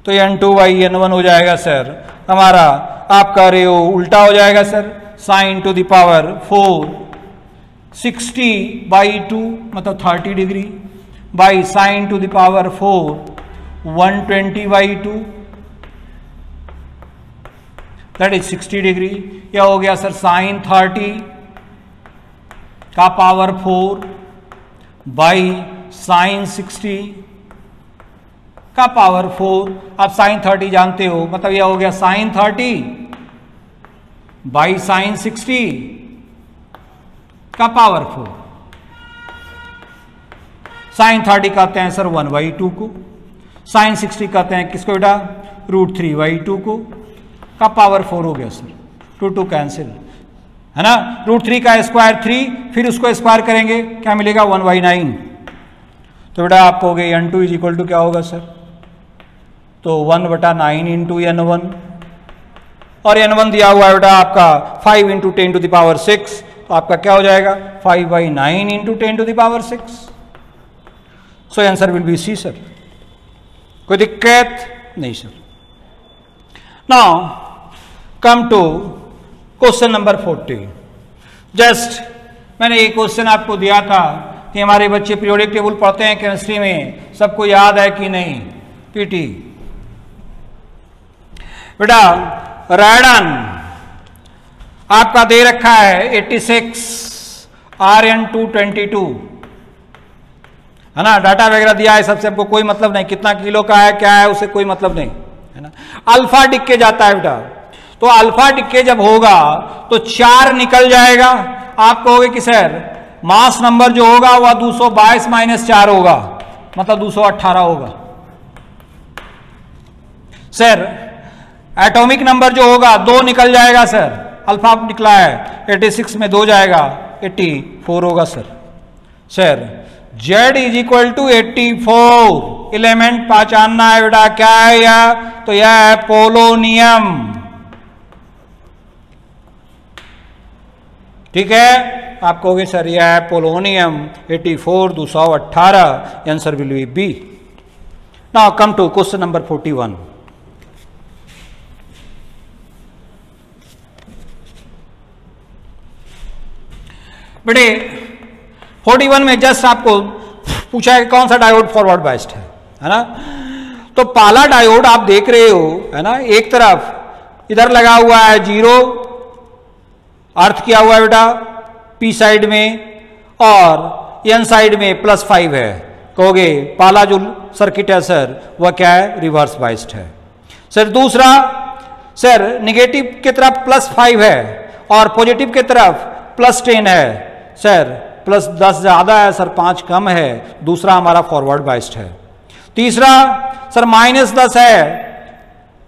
तो n2 बाई n1 हो जाएगा सर हमारा, आप कह रहे हो उल्टा हो जाएगा sir, sign to the power 4 60 by 2 मतलब 30 degree by sine to the power 4 120 by 2 that is 60 degree. क्या हो गया सर? साइन 30 का पावर 4 बाई साइन 60 का पावर 4। आप साइन 30 जानते हो, मतलब यह हो गया साइन 30 बाई साइन 60 का पावर 4। साइन 30 कहते हैं सर 1 बाई 2 को, साइन 60 कहते हैं किसको बेटा? √3 बाई 2 को, का पावर 4 हो गया सर, 2 कैंसिल, है ना? √3 का स्क्वायर 3, फिर उसको स्क्वायर करेंगे क्या मिलेगा? 1 बाई 9। तो बेटा आप कहोगे n2 इज इक्वल टू क्या होगा सर? तो 1 बटा 9 इंटू n1, और n1 दिया हुआ है बेटा आपका 5 इंटू 10 टू द पावर 6, तो आपका क्या हो जाएगा? 5 by 9 into 10 to the power 6। So answer will be C sir. कोई दिक्कत नहीं sir. Now come to question number 40। Just मैंने एक क्वेश्चन आपको दिया था कि हमारे बच्चे पीरियोडिक टेबल पढ़ते हैं केमिस्ट्री में, सबको याद है कि नहीं? पीटी बेटा रेडन आपका दे रखा है 86 Rn222, है ना? डाटा वगैरह दिया है, सबसे आपको कोई मतलब नहीं, कितना किलो का है क्या है उसे कोई मतलब नहीं, है ना? अल्फा डिक्के जाता है बेटा, तो अल्फा डिक्के जब होगा तो 4 निकल जाएगा। आप कहोगे कि सर मास नंबर जो होगा वह 222 माइनस 4 होगा, मतलब 218 होगा। सर एटॉमिक नंबर जो होगा 2 निकल जाएगा सर, अल्फा निकला है 86 में 2 जाएगा 84 होगा sir. Sir Z is equal to 84। Element पहचानना है बेटा, क्या है यह? तो यह है पोलोनियम। ठीक है, आप कहोगे सर यह है polonium 84 218। Answer will be B. Now come to question number 41। बेटे 41 में जस्ट आपको पूछा है कौन सा डायोड फॉरवर्ड बाइस्ड है ना? तो पहला डायोड आप देख रहे हो है ना, एक तरफ इधर लगा हुआ है 0, अर्थ किया हुआ है बेटा पी साइड में, और एन साइड में +5 है। कहोगे पहला जो सर्किट है सर वह क्या है? रिवर्स बाइस्ड है। सर दूसरा, सर निगेटिव की तरफ +5 है और पॉजिटिव की तरफ +10 है। सर +10 ज्यादा है सर, 5 कम है। दूसरा हमारा फॉरवर्ड बाइस्ड है। तीसरा सर -10 है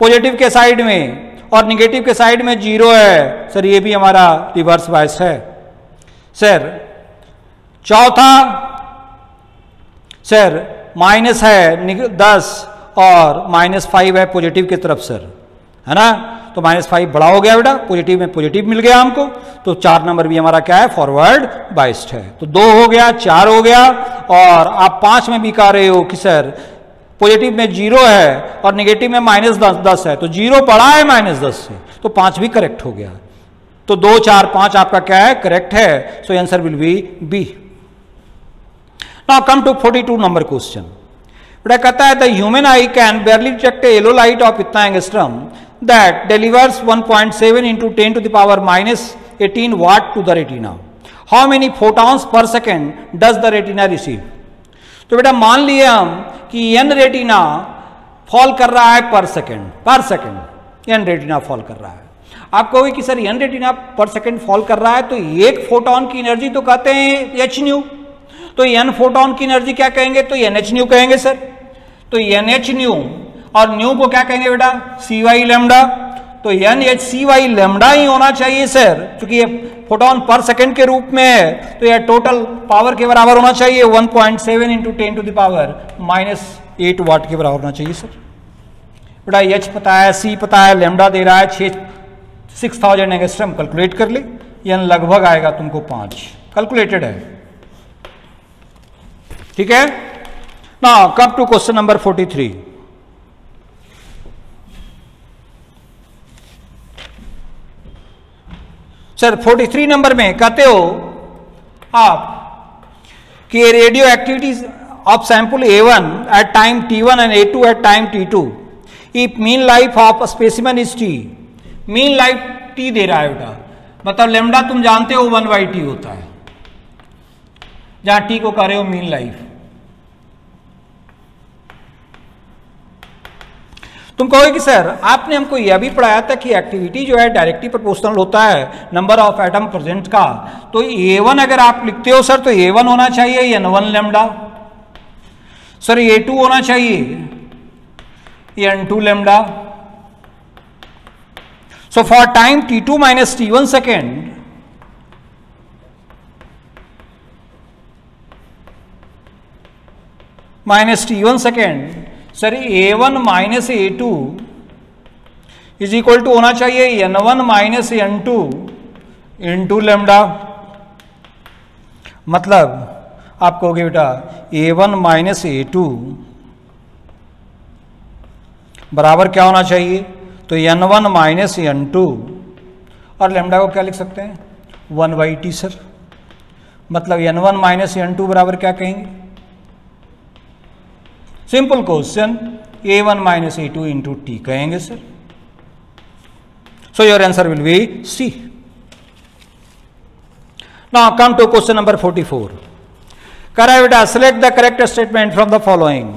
पॉजिटिव के साइड में और निगेटिव के साइड में 0 है। सर ये भी हमारा रिवर्स बाइस्ड है। सर चौथा, सर माइनस है 10 और -5 है पॉजिटिव की तरफ सर, है ना? तो -5 बड़ा हो गया बेटा, पॉजिटिव में पॉजिटिव मिल गया हमको। तो 4 नंबर भी हमारा क्या है? फॉरवर्ड बाइस्ड है। तो 2 हो गया, 4 हो गया। और आप 5 में भी कह रहे हो कि सर पॉजिटिव में 0 है और नेगेटिव में -10 है, तो 0 बड़ा है -10 से, तो 5 भी करेक्ट हो गया। तो 2, 4, 5 आपका क्या है? करेक्ट है। So answer will be B. Now come to 42 number question. बेटा कहता है the human eye can barely detect a yellow light of इतना angstrom that delivers 1.7 into 10 to the power -18 watt to the retina. How many photons per second does the retina receive? तो बेटा मान लिए हम कि n रेटिना फॉल कर रहा है पर सेकेंड n रेटिना फॉल कर रहा है। आप कहोगे कि सर n रेटिना पर सेकेंड फॉल कर रहा है तो एक फोटोन की एनर्जी तो कहते हैं h न्यू, तो n फोटोन की एनर्जी क्या कहेंगे? तो nh न्यू कहेंगे सर। तो nh न्यू और न्यू को क्या कहेंगे बेटा? cy lambda. तो nh cy लैम्डा ही होना चाहिए सर, क्योंकि ये फोटोन पर सेकंड के रूप में है, तो यह टोटल पावर के बराबर होना चाहिए 1.7 into 10 to the power -8 वाट के बराबर होना चाहिए सर। बेटा h पता है, c पता है, लैम्डा दे रहा है 6000 एंगस्ट्रम, कैलकुलेट कर ले। n लगभग आएगा तुमको 5, कैलकुलेटेड है। ठीक है। Now come to question number 43। Sir 43 number में कहते हो आप कि radio activity of sample A1 at time T1 and A2 at time T2 if mean life of specimen is T। Mean life T दे रहा है बेटा, मतलब लेमडा तुम जानते हो 1/T होता है, जहां T को कह रहे हो मीन लाइफ। तुम कहोगे कि सर आपने हमको यह भी पढ़ाया था कि एक्टिविटी जो है डायरेक्टली प्रोपोर्शनल होता है नंबर ऑफ एटम प्रेजेंट का। तो A1 अगर आप लिखते हो सर तो A1 होना चाहिए N1 लैम्डा, सर A2 होना चाहिए N2 lambda. So for time T2 - T1 second -T1 second, sir A1 - A2 is equal to होना चाहिए N1 - N2 इंटू लैम्डा। मतलब आप कहोगे बेटा A1 - A2 बराबर क्या होना चाहिए? तो N1 - N2 और लैम्डा को क्या लिख सकते हैं? 1/T sir. मतलब N1 - N2 बराबर क्या कहेंगे? Simple question A1 - A2 into T कहेंगे sir. So your answer will be C। Now come to question number 44। कह रहा है बेटा select the correct statement from the following.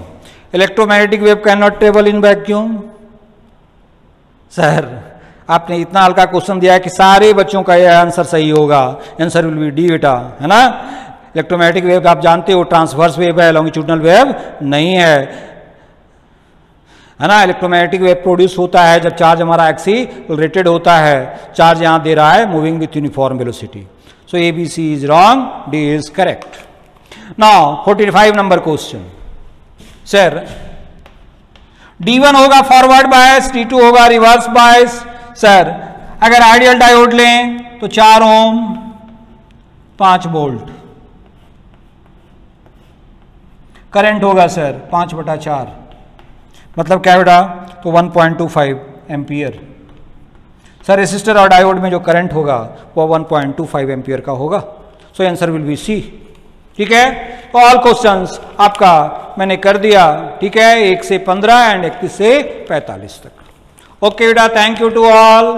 Electromagnetic wave can not travel in vacuum. Sir आपने इतना हल्का question दिया है कि सारे बच्चों का यह आंसर सही होगा। आंसर विल बी डी बेटा, है ना? इलेक्ट्रोमैग्नेटिक वेव आप जानते हो ट्रांसवर्स वेव है, लॉन्गिट्यूडनल वेव नहीं है ना? इलेक्ट्रोमैग्नेटिक वेव प्रोड्यूस होता है जब चार्ज हमारा एक्सीलरेटेड होता है। चार्ज यहां दे रहा है moving with uniform velocity. So ABC is wrong, D is correct. Now 45 number question sir, D1 होगा फॉरवर्ड बायस, D2 होगा रिवर्स बायस। सर अगर आइडियल डायोड लें तो 4 ओम 5 वोल्ट करंट होगा सर 5/4, मतलब क्या बेटा, तो 1.25 एम्पियर। सर रेसिस्टर और डायोड में जो करंट होगा वो 1.25 एम्पियर का होगा। So answer will be C. ठीक है, तो ऑल क्वेश्चंस आपका मैंने कर दिया। ठीक है, 1 से 15 एंड 31 से 45 तक। ओके बेटा, थैंक यू टू ऑल।